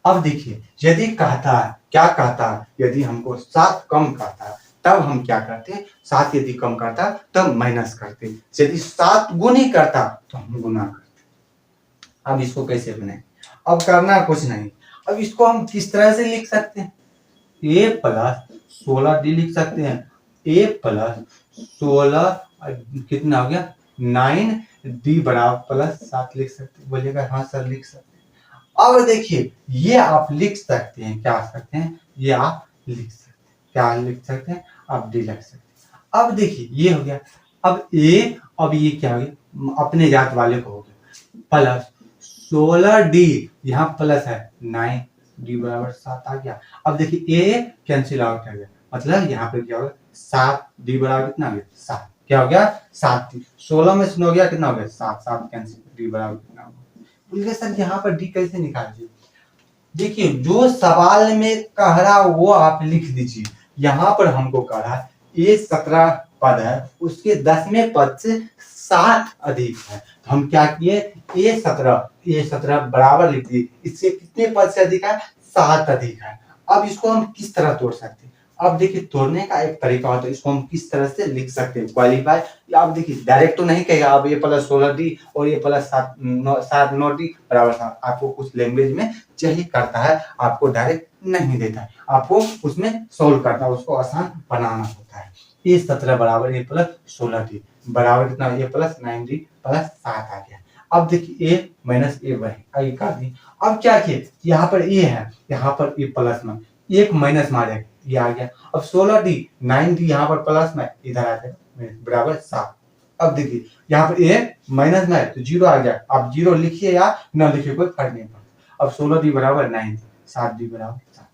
अब देखिए यदि कहता है, क्या कहता है, यदि हमको 7 कम कहता तब हम क्या करते, 7 यदि कम करता तब माइनस करते, यदि 7 गुनी करता तो हम गुना करते। अब इसको कैसे बनाए, अब करना कुछ नहीं, अब इसको हम किस तरह से लिख सकते हैं, a प्लस 16d लिख सकते हैं, a प्लस 16 कितना हो गया 9d बराबर प्लस 7 लिख सकते हैं। बोलिएगा हाँ सर लिख सकते हैं। अब देखिए ये आप लिख सकते हैं, क्या सकते हैं, ये आप लिख सकते हैं, क्या लिख सकते हैं, आप डी लिख सकते हैं। अब देखिए ये हो गया, अब ए, अब ये क्या हो गया, अपने जात वाले को हो गया प्लस 16d, यहाँ प्लस है 9d बराबर 7 आ गया। अब देखिए ए कैंसिल आउट हो गया, मतलब यहाँ पे क्या होगा 7d बराबर कितना हो गया 7, क्या हो गया 7, 16 में से 9 गया कितना हो गया 7, 7 कैंसिल, डी बराबर कितना होगा। बोलिए सर यहाँ पर डी कैसे निकालिए, देखिए जो सवाल में कह रहा वो आप लिख दीजिए। यहाँ पर हमको कह रहा है A17 पद है, उसके 10वें पद से 7 अधिक है, तो हम क्या किए, A17 बराबर लिख दिए, इससे कितने पद से अधिक है, 7 अधिक है। अब इसको हम किस तरह तोड़ सकते हैं, अब देखिए तोड़ने का एक तरीका होता है, इसको हम किस तरह से लिख सकते हैं, क्वालिफाई, या आप देखिए डायरेक्ट तो नहीं कहेगा अब ये प्लस 16d और ये प्लस 7 9d बराबर 7, आपको कुछ लैंग्वेज में चाहिए करता है, आपको डायरेक्ट नहीं देता है, आपको उसमें सोल्व करता है, उसको आसान बनाना होता है। A17 बराबर a प्लस 16d बराबर कितना, a प्लस 9d प्लस 7 आ गया। अब देखिए a माइनस a वही कर दी। अब क्या किए, यहाँ पर a है, यहाँ पर a प्लस में एक माइनस मारे, ये आ गया। अब 16d 9d यहाँ पर प्लस में, इधर आ गया बराबर 7। अब देखिए यहाँ पर a माइनस में है तो 0 आ गया, आप 0 लिखिए या ना लिखिए कोई फर्क नहीं पड़ता। अब 16d बराबर 9d, 7d बराबर 7,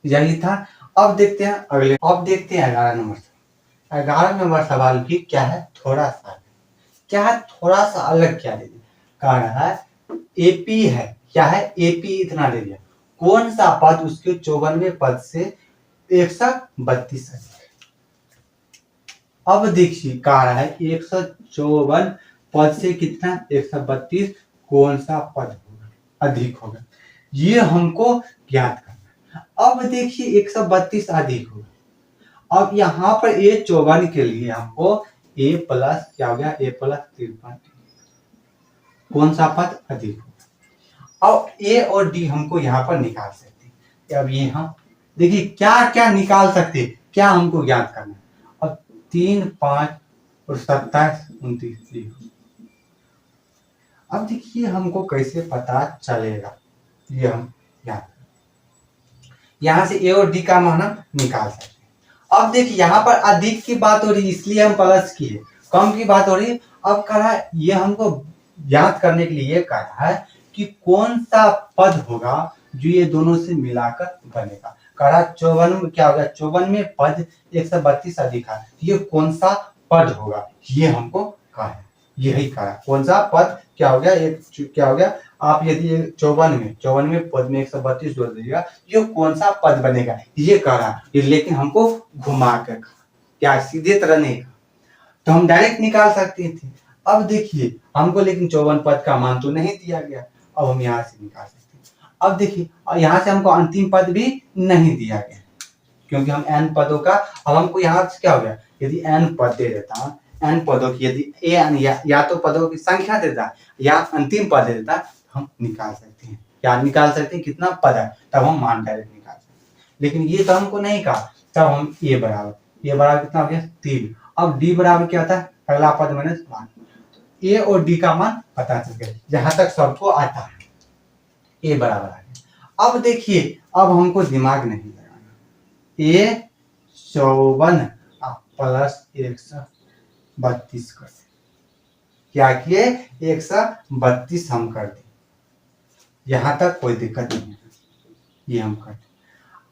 यही था। अब देखते हैं अगले, अब देखते हैं 11 नंबर सवाल। 11 नंबर सवाल भी क्या है, थोड़ा सा क्या है, थोड़ा सा अलग क्या दे दिया, कह रहा है एपी है, क्या है एपी इतना दे दिया, कौन सा पद उसके 54वें पद से 132 है। अब देखिए कह रहा है 154 पद से कितना 132 कौन सा पद होगा, अधिक होगा, ये हमको ज्ञात करना। अब देखिए 132 अधिक होगा, अब यहाँ पर A54 के लिए हमको ए प्लस क्या हो गया, ए प्लस 53, कौन सा पद अधिक होगा। अब ए और डी हमको यहाँ पर निकाल सकते हैं। अब ये हम देखिए क्या क्या निकाल सकते हैं, क्या हमको ज्ञात करना है। अब 3, 5 और 27, 29। अब देखिए हमको कैसे पता चलेगा, ये हम यहाँ से ए और डी का मान हम निकाल सकते हैं। अब देखिए यहाँ पर अधिक की बात हो रही है इसलिए हम प्लस किए, कम की बात हो रही है। अब कह रहा है ये हमको ज्ञात करने के लिए ये कह रहा है कि कौन सा पद होगा जो ये दोनों से मिलाकर बनेगा। कह रहा 54 में क्या होगा, 54 में पद 132 अधिक है, ये कौन सा पद होगा, ये हमको कहा है। यही कहा कौन सा पद क्या हो गया, एक क्या हो गया। आप यदि 54 में पद में 132 जोड़ दीजिएगा, ये कौन सा पद बनेगा, ये कह रहा है। लेकिन हमको घुमा कर क्या सीधे तरह नहीं कहा, तो हम डायरेक्ट निकाल सकते थे। अब देखिए हमको लेकिन 54 पद का मान तो नहीं दिया गया, अब हम यहाँ से निकाल सकते हैं। अब देखिए यहाँ से हमको अंतिम पद भी नहीं दिया गया, क्योंकि हम n पदों का, अब हमको यहाँ से क्या हो गया, यदि n पद दे देता, n पदों की यदि an या तो पदों की संख्या देता या अंतिम पद दे देता, हम निकाल सकते हैं। क्या निकाल सकते हैं, कितना पद है, तब हम मान डायरेक्ट निकाल सकते हैं। लेकिन ये तो हमको नहीं कहा, तब हम a बराबर कितना हो गया 3। अब d बराबर क्या होता है, पहला पद माइनस 1। a और d का मान पता चल गया, जहां तक सबको आता है a बराबर आ गया। अब देखिए अब हमको दिमाग नहीं लगाना, a 54 प्लस 132 कर दे, क्या किए 132 हम कर दे, यहां तक कोई दिक्कत नहीं है, ये हम कर दे।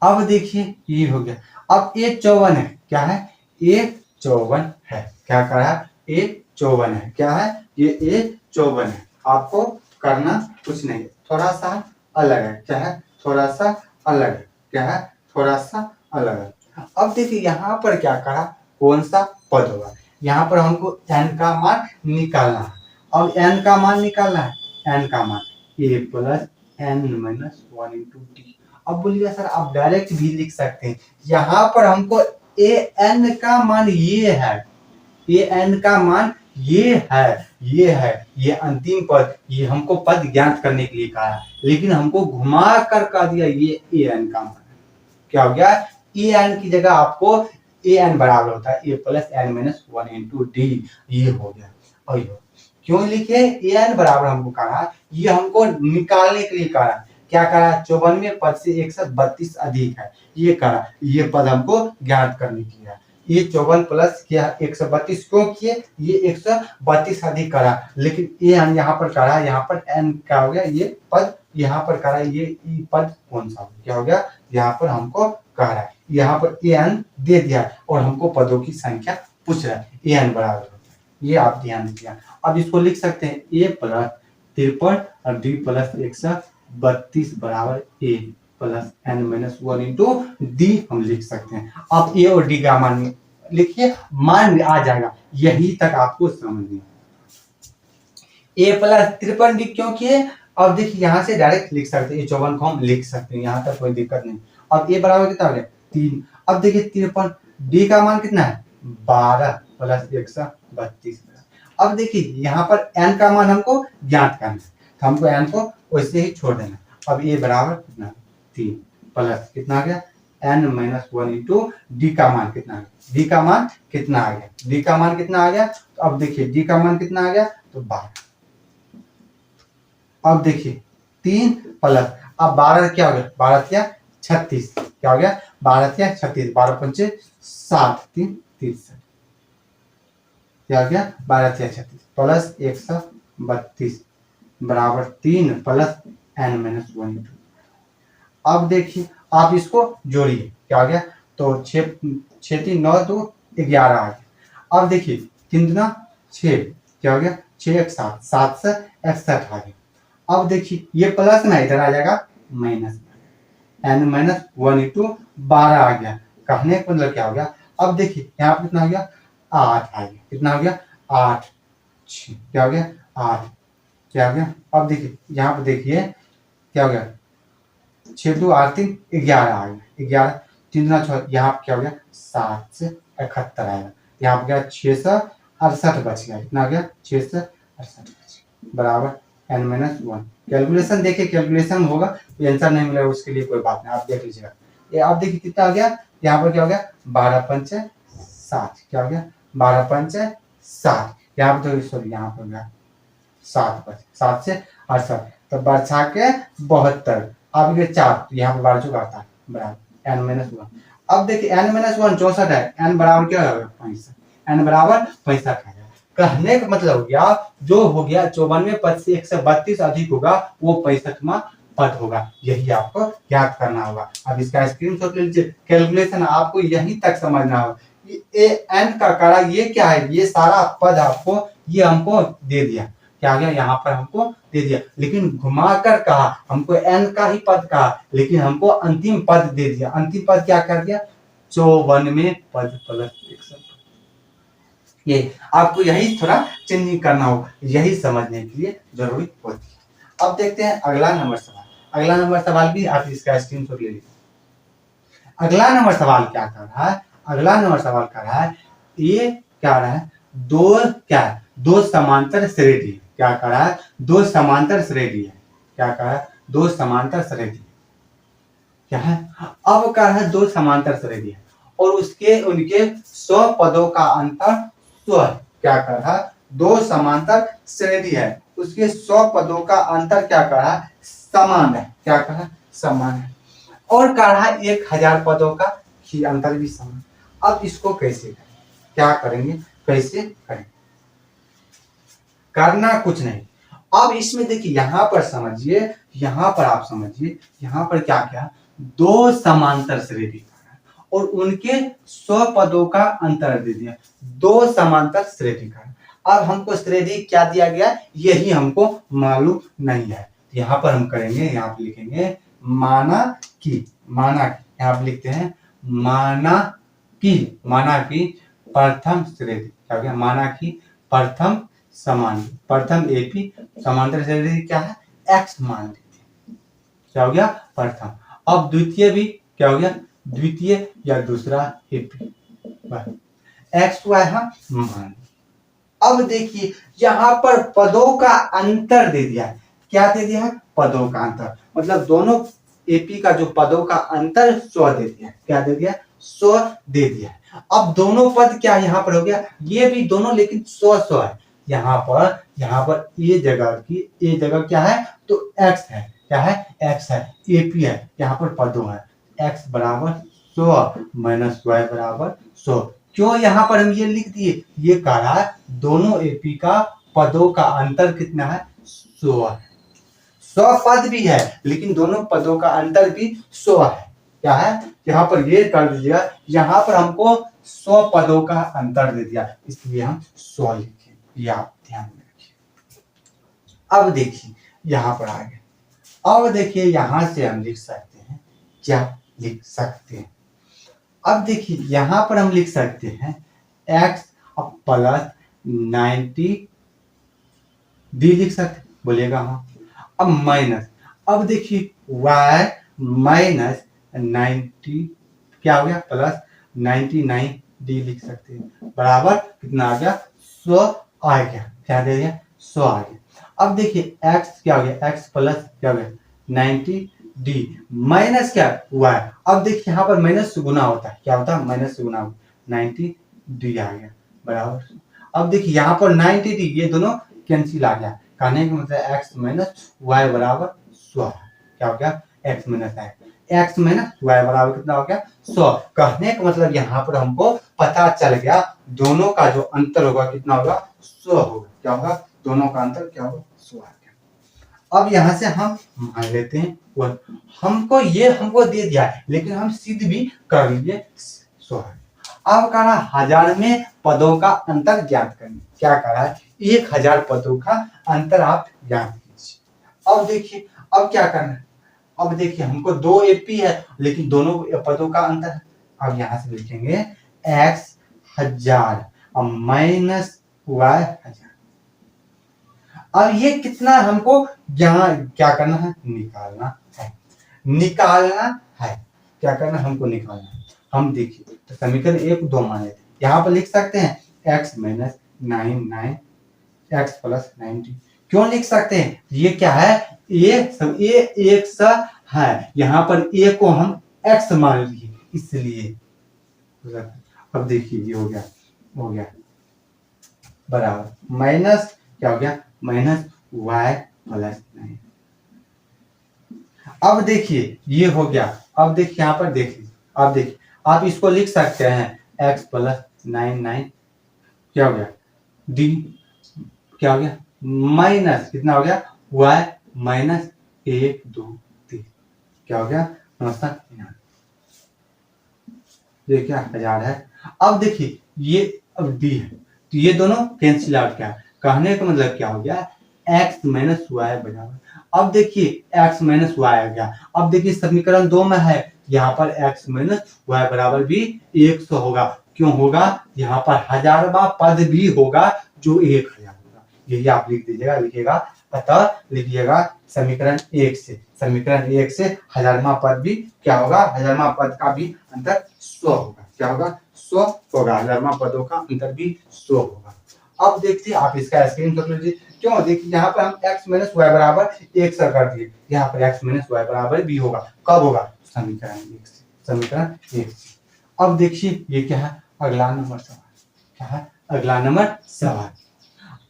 अब देखिए ये हो गया। अब a 54 है, क्या है, a 54 है, क्या करा, a 54 है, क्या है, ये a 54 है। आपको करना कुछ नहीं, थोड़ा सा अलग है, क्या है, थोड़ा सा अलग है, क्या है, थोड़ा सा अलग है। अब देखिए यहाँ पर क्या करा, कौन सा पद होगा, यहाँ पर हमको n का मान निकालना है। अब n का मान निकालना है, n का मान a plus n minus 1 into D. अब बोलिए सर आप डायरेक्ट भी लिख सकते हैं, यहाँ पर हमको an का मान ये है, an का मान ये है, ये अंतिम पद, ये हमको पद ज्ञात करने के लिए कहा है, लेकिन हमको घुमा कर कह दिया ये an का मान है। क्या हो गया, an की जगह आपको an बराबर होता है a plus n minus 1 into D, ये हो गया। और क्यों लिखे an बराबर, हमको कहा ये हमको निकालने के लिए कहा, क्या करा 54 में पद से 132 अधिक है, ये करा, ये पद हमको ज्ञात करने के लिए। ये 54 प्लस क्या 132 क्यों किए, ये 132 अधिक करा, लेकिन ये हम यहाँ पर करा, यहाँ पर n क्या हो गया, ये पद यहाँ पर करा, ये पद कौन सा क्या हो गया, यहाँ पर हमको कह रहा है, यहाँ पर an दे दिया और हमको पदों की संख्या पूछ रहा है, an बराबर होता है, ये आप ध्यान दिया। अब इसको लिख सकते हैं a प्लस 53 और d प्लस 132 बराबर a plus n minus 1 into D हम लिख सकते हैं। अब a और d का मान लिखिए, मान आ जाएगा, यही तक आपको समझना है। a प्लस 53 डी क्यों किए, अब देखिए यहाँ से डायरेक्ट लिख सकते हैं, 54 को हम लिख सकते हैं, यहाँ तक कोई दिक्कत नहीं। अब a बराबर कितना हो गया 3। अब देखिए 53, d का मान कितना है 12 प्लस 132। अब देखिए यहाँ पर n का मान हमको ज्ञात करना है, तो हमको n को वैसे ही छोड़ देना। अब a बराबर कितना 3 प्लस कितना आ गया n माइनस 1 इंटू डी का मान कितना है, डी का मान कितना आ गया, डी का मान कितना आ गया, तो अब देखिए डी का मान कितना आ गया, तो 12। अब देखिए 3 प्लस, अब 12 क्या हो गया, 12 क्या 36, क्या हो गया 12 क्या 36, 12 पंचे 7, 3 30, क्या हो गया 12 क्या 36 प्लस 132 बराबर 3 प्लस n माइनस 1 इंटू। अब देखिए आप इसको जोड़िए, क्या आ गया, तो 6 3 9 2 11 आ गया। अब देखिए 3 दूना 6, क्या हो गया 6 1 7, 7 से 61 आ गया। अब देखिए ये प्लस में इधर आ जाएगा माइनस, n माइनस 1 इंटू 12 आ गया, कहने का मतलब क्या हो गया। अब देखिए यहाँ पर कितना हो गया 8 आ गया, कितना हो गया 8, क्या हो गया 8, क्या हो गया। अब देखिए यहाँ पर देखिए क्या हो गया 6 2 8 3 11 आ गया, 11 3 दूना 6, यहाँ पर क्या हो गया 7 से 71 आएगा, यहाँ पर गया 6 से 68 बच गया। कितना आ गया? 6 से 68 बराबर n-1। कैलकुलेशन देखिए, कैलकुलेशन होगा तो आंसर नहीं मिलेगा, उसके लिए कोई बात नहीं, आप देख लीजिएगा। ये आप देखिए कितना आ गया, यहाँ पर क्या हो गया 12 पंचे 60, क्या हो गया 12 पंचे 60, यहाँ पर तो सॉरी यहाँ पर गया 7 से 68, तो बचा के 72, अब ये 4 तो यहाँ पर बार चुका आता है बराबर n-1। अब देखिए n-1 64 है, n बराबर क्या होगा 65, n बराबर 65 है। कहने का मतलब हो गया जो हो गया 94 पद से 132 अधिक होगा वो 65वां पद होगा, यही आपको याद करना होगा। अब इसका स्क्रीनशॉट ले लीजिए, कैलकुलेशन आपको यहीं तक समझना होगा। ये n का कारक ये क्या है, ये सारा पद आपको ये हमको दे दिया, क्या गया यहाँ पर हमको दे दिया, लेकिन घुमाकर कहा हमको n का ही पद कहा, लेकिन हमको अंतिम पद दे दिया। अंतिम पद क्या कर दिया 54 पद प्लस 100। ये आपको यही थोड़ा चिन्हित करना होगा, यही समझने के लिए जरूरी होती है। अब देखते हैं अगला नंबर सवाल। अगला नंबर सवाल भी आप इसका स्क्रीनशॉट ले लीजिए। अगला नंबर सवाल क्या कर रहा है, अगला नंबर सवाल कर रहा है, ये क्या रहा है दो समांतर श्रेणी, क्या कर रहा है दो समांतर श्रेणी है, क्या कर रहा है दो समांतर श्रेणी क्या है। अब कर रहा है दो समांतर श्रेणी है और उसके उनके 100 पदों का अंतर 100 है, क्या कर रहा है दो समांतर श्रेणी है, उसके 100 पदों का अंतर क्या कर रहा है समान है, क्या कर रहा है समान है, और कर रहा है 1000 पदों का ही अंतर भी समान। अब इसको कैसे करें, क्या करेंगे कैसे करें, करना कुछ नहीं। अब इसमें देखिए यहाँ पर समझिए, यहाँ पर आप समझिए, यहाँ पर क्या क्या दो समांतर श्रेणी और उनके 100 पदों का अंतर दे दिया, दो समांतर श्रेणी का। अब हमको श्रेणी क्या दिया गया यही हमको मालूम नहीं है, यहाँ पर हम करेंगे, यहाँ पर लिखेंगे माना कि यहाँ पर लिखते हैं माना कि प्रथम श्रेणी, क्या हो गया माना कि प्रथम प्रथम एपी समांतर श्रेणी क्या है x मान लीजिए, क्या हो गया प्रथम। अब द्वितीय भी क्या हो गया द्वितीय या दूसरा एपी x y हम मान। अब देखिए यहाँ पर पदों का अंतर दे दिया है, क्या दे दिया है पदों का अंतर, मतलब दोनों एपी का जो पदों का अंतर 100 दे दिया, क्या दे दिया 100 दे दिया। अब दोनों पद क्या यहाँ पर हो गया ये भी दोनों लेकिन 100 है, यहाँ पर ये जगह क्या है तो x है, क्या है x है, एपी है, यहाँ पर पदों है x बराबर 100 माइनस y बराबर 100। क्यों यहाँ पर हम ये लिख दिए, ये कह रहा है दोनों एपी का पदों का अंतर कितना है 100 है, 100 पद भी है लेकिन दोनों पदों का अंतर भी 100 है, क्या है यहाँ पर ये कर दीजिएगा, यहाँ पर हमको 100 पदों का अंतर दे दिया इसलिए हम 100 लिखे, ये आप ध्यान में रखिए। अब देखिए यहाँ पर आ गए, अब देखिए यहां से हम लिख सकते हैं, क्या लिख सकते हैं, अब देखिए यहां पर हम लिख सकते हैं x प्लस 90 डी लिख सकते बोलिएगा हाँ। अब माइनस, अब देखिए y माइनस 90 क्या हो गया प्लस 99 डी लिख सकते हैं, बराबर कितना आ गया 100 आ गया, क्या दे दिया 100 आ गया। अब देखिए x क्या हो गया x प्लस क्या हो गया 90 डी माइनस क्या y, अब देखिए यहाँ पर माइनस से गुना होता है, क्या होता है माइनस से गुना होता है 90 डी आ गया बराबर। अब देखिए यहाँ पर 90 डी ये दोनों कैंसिल आ गया, कहने का मतलब x माइनस y बराबर 100, क्या हो गया x minus x minus y बराबर कितना हो गया 100। कहने का मतलब यहाँ पर हमको पता चल गया दोनों का जो अंतर होगा कितना होगा 100 होगा, क्या होगा दोनों का अंतर क्या होगा 100 आ गया। अब यहाँ से हम मान लेते हैं हमको दे दिया है लेकिन हम सिद्ध भी कर लीजिए 100 है। अब कह रहा है 1000 में पदों का अंतर ज्ञात करने, क्या कह रहा है 1000 पदों का अंतर आप ज्ञात कीजिए। अब देखिए अब क्या करना है, अब देखिए हमको 2 एपी है लेकिन दोनों पदों का अंतर है, अब यहां से लिखेंगे x 1000 और माइनस y 1000। अब ये कितना हमको यहाँ क्या करना है निकालना है, क्या करना हमको निकालना है। हम देखिए तो समीकरण 1 2 मान लेते हैं, यहाँ पर लिख सकते हैं x माइनस 99 x प्लस 90। क्यों लिख सकते हैं? ये क्या है? ये एक सा है, यहाँ पर a को हम x मान लिए इसलिए। अब देखिए ये हो गया बराबर माइनस क्या हो गया? Minus y plus 9। अब देखिए ये हो गया। अब देखिए यहाँ पर देखिए, अब देखिए आप इसको लिख सकते हैं x प्लस 9 क्या हो गया? d क्या हो गया? माइनस कितना हो गया? y माइनस 1 2 3 क्या हो गया? 999। ये क्या 1000 है। अब देखिए ये अब d है तो ये दोनों कैंसिल आउट। क्या कहने का मतलब क्या हो गया? x माइनस वाई बराबर। अब देखिए x माइनस वाई आ गया। अब देखिए समीकरण 2 में है, यहाँ पर x माइनस वाई बराबर भी 100 होगा। क्यों होगा? यहाँ पर 1000वां पद भी होगा जो 1000 होगा। यही आप लिख दीजिएगा, लिखिएगा। अतः लिखिएगा समीकरण 1 से 1000वां पद भी क्या होगा? 1000वां पद का भी अंतर 100 होगा। क्या होगा? 100 होगा। 1000वां पदों का अंतर भी 100 होगा। अब देखते हैं, आप इसका स्क्रीनशॉट लीजिए। क्यों? देखिए यहाँ पर हम x माइनस वाई बराबर 1 से कर दिए, यहाँ पर x माइनस वाई बराबर भी होगा। कब होगा? समीकरण 1 से। समीकरण 1 से। अब देखिए ये क्या है? अगला नंबर सवाल क्या है? अगला नंबर सवाल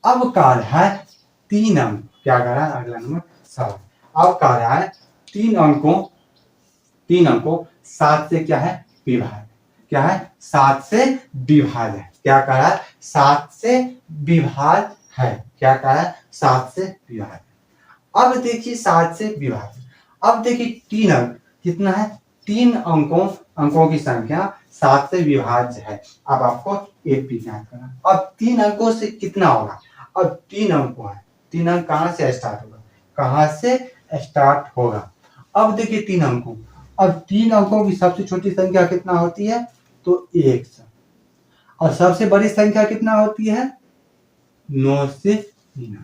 अब कह रहा है 3 अंक। क्या कह रहा है? अगला नंबर सवाल अब कह रहा है 3 अंकों 7 से क्या है? विभाज्य। क्या है? 7 से विभाज्य है। क्या कह रहा है? 7 से विभाज्य है। क्या कह रहा है? 7 से विभाज्य। अब देखिए 7 से विभाज्य। अब देखिए 3 अंक कितना है? 3 अंकों की संख्या 7 से विभाज्य है। अब आपको एक भी ज्ञात करना। अब 3 अंकों से कितना होगा? अब 3 अंक है, 3 अंक कहां से स्टार्ट होगा? कहां से स्टार्ट होगा? अब देखिए 3 अंकों, अब 3 अंकों की सबसे छोटी संख्या कितना होती है? तो 1 और सबसे बड़ी संख्या कितना होती है? 9 से 3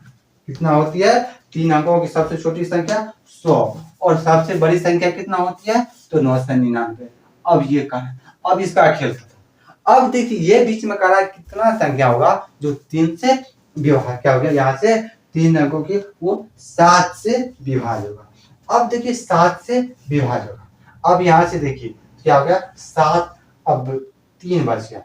कितना होती है? 3 अंकों की सबसे छोटी संख्या 100 और सबसे बड़ी संख्या कितना होती है? तो 9 से 99। अब ये कहा, अब इसका खेल खत्म। अब देखिए ये बीच में कह रहा है कितना संख्या होगा जो 3 से विभाज्य। क्या हो गया? यहाँ से 3 अंकों की वो 7 से विभाज्य होगा। अब देखिए 7 से विभाज्य होगा। अब यहाँ से देखिए क्या हो गया? 7 अब 3 बच गया।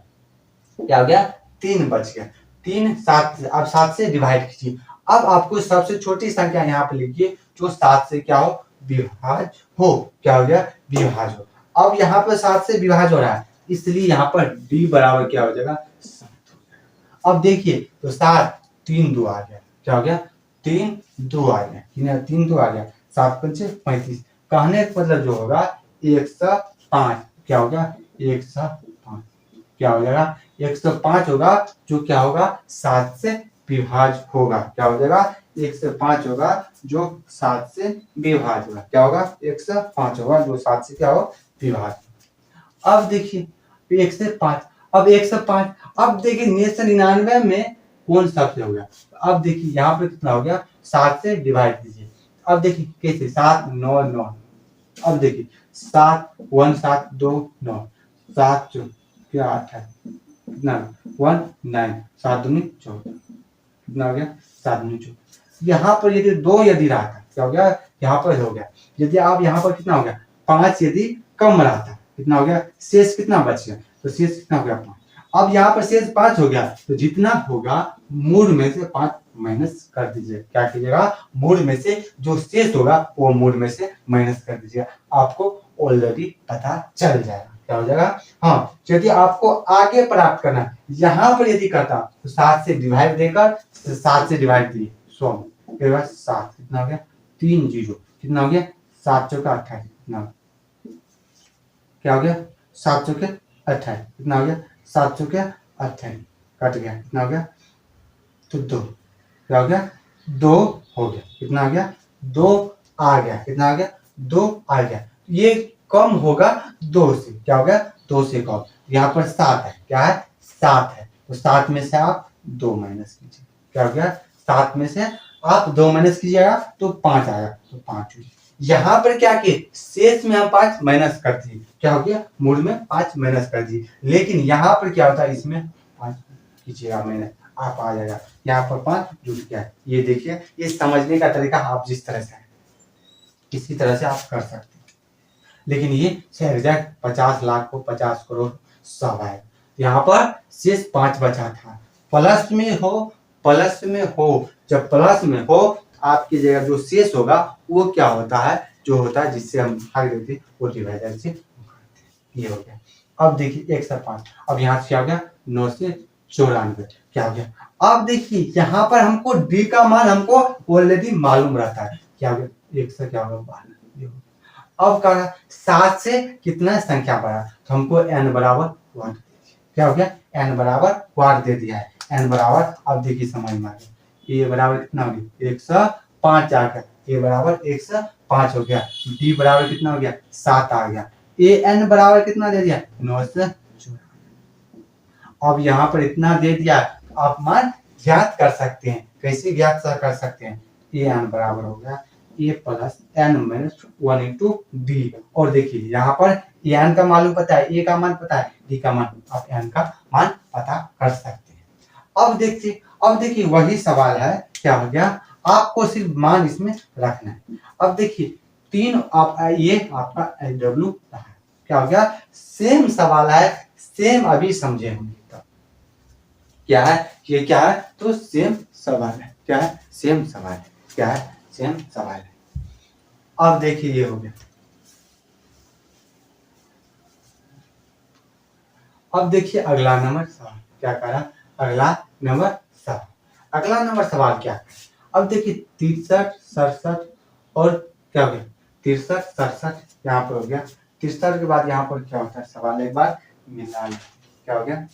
क्या हो गया? 3 बच गया। 3 7 अब 7 से डिवाइड कीजिए। अब आपको सबसे छोटी संख्या यहाँ पे लिखिए जो 7 से क्या हो? विभाज्य हो। क्या हो गया? विभाज्य हो। अब यहाँ पर 7 से विभाज्य हो रहा है इसलिए यहाँ पर d बराबर क्या हो जाएगा? 7। अब देखिए तो 7 3 2 आ गया। क्या हो गया? 3 2 आ गया। 3 2 आ गया। 7 5 35। कहने का मतलब जो होगा 105। क्या होगा? 105 क्या हो जाएगा? 105 होगा जो क्या होगा? 7 से विभाज्य होगा। क्या हो जाएगा? 105 होगा जो 7 से विभाज्य होगा। क्या होगा? 105 होगा जो 7 से क्या हो? विभाज्य। अब देखिए 105, अब 105, अब देखिए 999 में कौन सबसे हो गया? अब देखिए यहाँ पे कितना हो गया? 7 से डिवाइड कीजिए। अब देखिए कैसे? 7 9 9। अब देखिए 7 1 7 2 9 7 क्या 8 है कितना? 1 9 7 दूनी 14 कितना हो गया? 7 दूनी 14। यहाँ पर यदि 2 यदि रहा था क्या हो गया? यहाँ पर हो गया। यदि आप यहाँ पर कितना हो गया? 5 यदि कम रहा था कितना हो गया? शेष कितना बच गया? तो शेष कितना हो गया? 5। अब यहाँ पर शेष 5 हो गया तो जितना होगा मूल में से 5 माइनस कर दीजिए। क्या कीजिएगा? मूल में से जो शेष होगा वो मूल में से माइनस कर दीजिएगा। आपको ऑलरेडी पता चल जाएगा। क्या हो जाएगा? हाँ, यदि आपको आगे प्राप्त करना है यहाँ पर यदि करता तो 7 से डिवाइड देकर 7 से डिवाइड दिए 100 के बाद 7 कितना हो गया? 3 0 कितना हो गया? 7 चौका 28 कितना? क्या हो गया? 7 चौके 28 कितना हो गया? 7 चौके 28 कट गया कितना हो गया? तो 2 क्या हो गया? 2 हो गया। कितना आ गया? 2 आ गया। कितना आ गया? 2 आ गया। ये कम होगा 2 से। क्या हो गया? 2 से कम। यहाँ पर 7 है। क्या है? 7 है तो 7 में से आप 2 माइनस कीजिए। क्या हो गया? 7 में से आप 2 माइनस कीजिएगा तो 5 आएगा तो 5 हुई। यहाँ पर क्या किए? शेष में हम 5 माइनस कर दिए। क्या हो गया? मूल में 5 माइनस कर दिए। लेकिन यहाँ पर क्या होता है? इसमें 5 कीजिएगा माइनस। आप आ जाएगा, यहाँ पर 5 जुट गया। ये देखिए, ये समझने का तरीका आप जिस तरह से है इसी तरह से आप कर सकते हैं। लेकिन ये एग्जैक्ट 50 लाख को 50 करोड़ सब है। यहाँ पर शेष 5 बचा था। प्लस में हो जब प्लस में हो आपकी जगह जो शेष होगा वो क्या होता है, जो होता है जिससे हम भाग देते हैं वो डिवाइडर से। ये हो गया। अब देखिए 1 से 5, अब यहाँ से क्या हो गया 9 से 94 क्या हो गया। अब देखिए यहाँ पर हमको डी का मान हमको ऑलरेडी मालूम रहता है, क्या हो गया 1 से क्या होगा 12। अब क्या 7 से कितना संख्या बढ़ा, तो हमको n बराबर 1 क्या हो गया, n बराबर 1 दे दिया है। n बराबर, अब देखिए समझ में आ गया, a बराबर कितना हो गया 105 आ गया, a बराबर 105 हो गया। d बराबर कितना हो गया 7 आ गया। an बराबर कितना दे दिया 9 से 14। अब यहाँ पर इतना दे दिया, आप मान ज्ञात कर सकते हैं। कैसे ज्ञात कर सकते हैं, an बराबर हो गया a plus n minus 1 into D. और देखिए यहाँ पर n का मालूम पता है, a का मान पता है, d का मान, आप n का मान पता कर सकते हैं। अब देखिए वही सवाल है, क्या हो गया, आपको सिर्फ मान इसमें रखना है। अब देखिए 3 आप ये आपका w क्या हो गया, सेम सवाल है, सेम अभी समझे होंगे तब क्या है, ये क्या है, तो सेम सवाल है, क्या है, सेम सवाल है, क्या है, सेम सवाल है। अब देखिए ये हो गया। अब देखिए अगला नंबर सवाल क्या करा, अगला नंबर सवाल क्या है। अब देखिए 63, 67 और क्या हो गया 63, 67 यहाँ पर हो गया। 63 के बाद यहाँ पर क्या होता है, सवाल एक बार मिला लेते, क्या हो गया,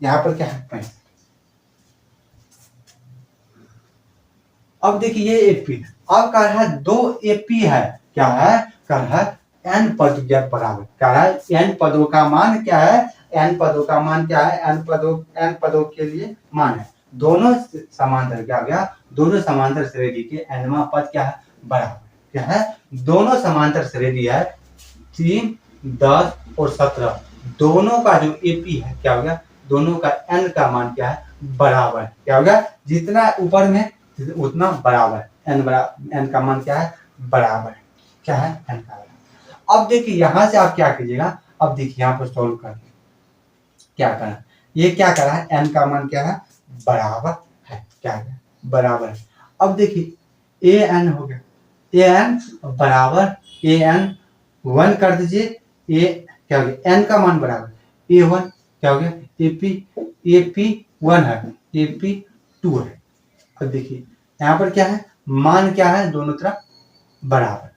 यहाँ पर क्या है 65। अब देखिए ये एपी, अब कह रहा है 2 एपी है, क्या है, कह रहा है n पद बराबर, कह रहा है n पदों का मान क्या है, n पदों का मान क्या है, n पदों के लिए मान है दोनों समांतर, क्या गया, दोनों समांतर श्रेणी के nवां पद क्या है बराबर, क्या है, दोनों समांतर श्रेणी है 3, 10 और 17, दोनों का जो एपी है क्या हो गया, दोनों का n का मान क्या है बराबर, क्या हो गया, जितना ऊपर में उतना बराबर, n का मान क्या है बराबर, क्या है n का बराबर। अब देखिए यहां से आप क्या कीजिएगा, अब देखिए यहाँ पर सॉल्व कर क्या करा, ये क्या करा है, n का मान क्या है बराबर है, क्या है बराबर है। अब देखिए an हो गया, an बराबर an 1 कर दीजिए, a क्या हो गया n का मान बराबर a1 क्या हो गया ap 1 है, ap 2 है। अब देखिए यहाँ पर क्या है, मान क्या है दोनों तरफ बराबर,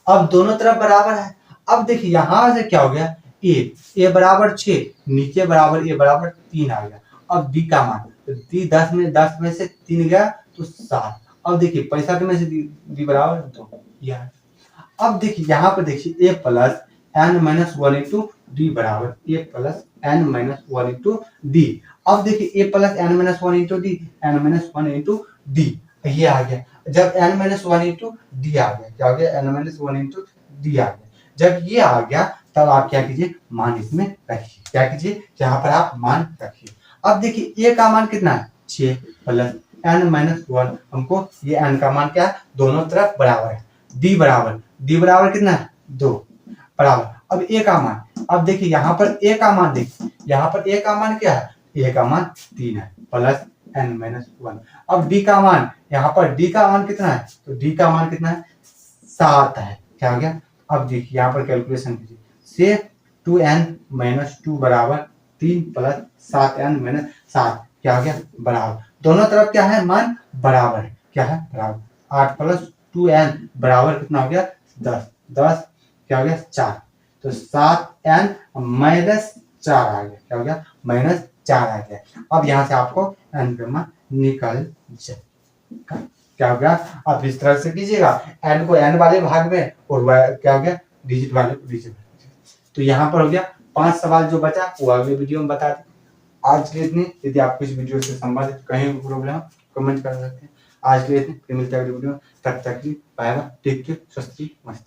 अब दोनों तरफ बराबर है। अब देखिए यहां से क्या हो गया, a बराबर 6, नीचे बराबर a बराबर 3 आ गया। अब d का मान, तो d 10 में से 3 गया तो 7। अब देखिए 65 में से d बराबर 2 यह। अब देखिए यहाँ पर देखिए a plus n minus 1 into D बराबर a plus n minus 1 into D. अब देखिए a plus n minus 1 into D, n minus 1 into D, ये आ गया। जब n माइनस 1 इंटू डी आ गया, क्या हो गया, n माइनस 1 इंटू डी आ गया। जब ये आ गया तब आप क्या कीजिए, मान इसमें रखिए, क्या कीजिए, यहाँ पर आप मान रखिए। अब देखिए a का मान कितना है 6 प्लस n माइनस 1, हमको ये n का मान क्या है दोनों तरफ बराबर है, d बराबर कितना है 2 बराबर। अब a का मान, अब देखिए यहाँ पर a का मान, देखिए यहाँ पर a का मान क्या है, a का मान 3 है प्लस n माइनस 1। अब d का मान, यहाँ पर d का मान कितना है, तो d का मान कितना है 7 है, क्या हो गया। अब देखिए यहाँ पर कैलकुलेशन कीजिए, से 2n माइनस 2 बराबर 3 प्लस 7n माइनस 7 क्या हो गया बराबर, दोनों तरफ क्या है मान बराबर है, क्या है बराबर। 8 प्लस 2n बराबर कितना हो गया 10, 10 क्या हो गया 4, तो 7n माइनस 4 आ गया, क्या हो गया माइनस 4 आ गया। अब यहाँ से आपको n का मान निकल जाएगा, क्या हो गया। आप इस तरह से कीजिएगा, n को n वाले भाग में और क्या हो गया डिजिट वाले को डिजिट। तो यहाँ पर हो गया 5 सवाल, जो बचा वो अगले वीडियो में बता दें। आज के लिए इतने, यदि आपको इस वीडियो से संबंधित कहीं भी प्रॉब्लम कमेंट कर सकते हैं। आज के लिए इतने, फिर मिलते हैं अगले वीडियो में, तब तक बाय बाय, टेक केयर, स्वस्थ मस्त।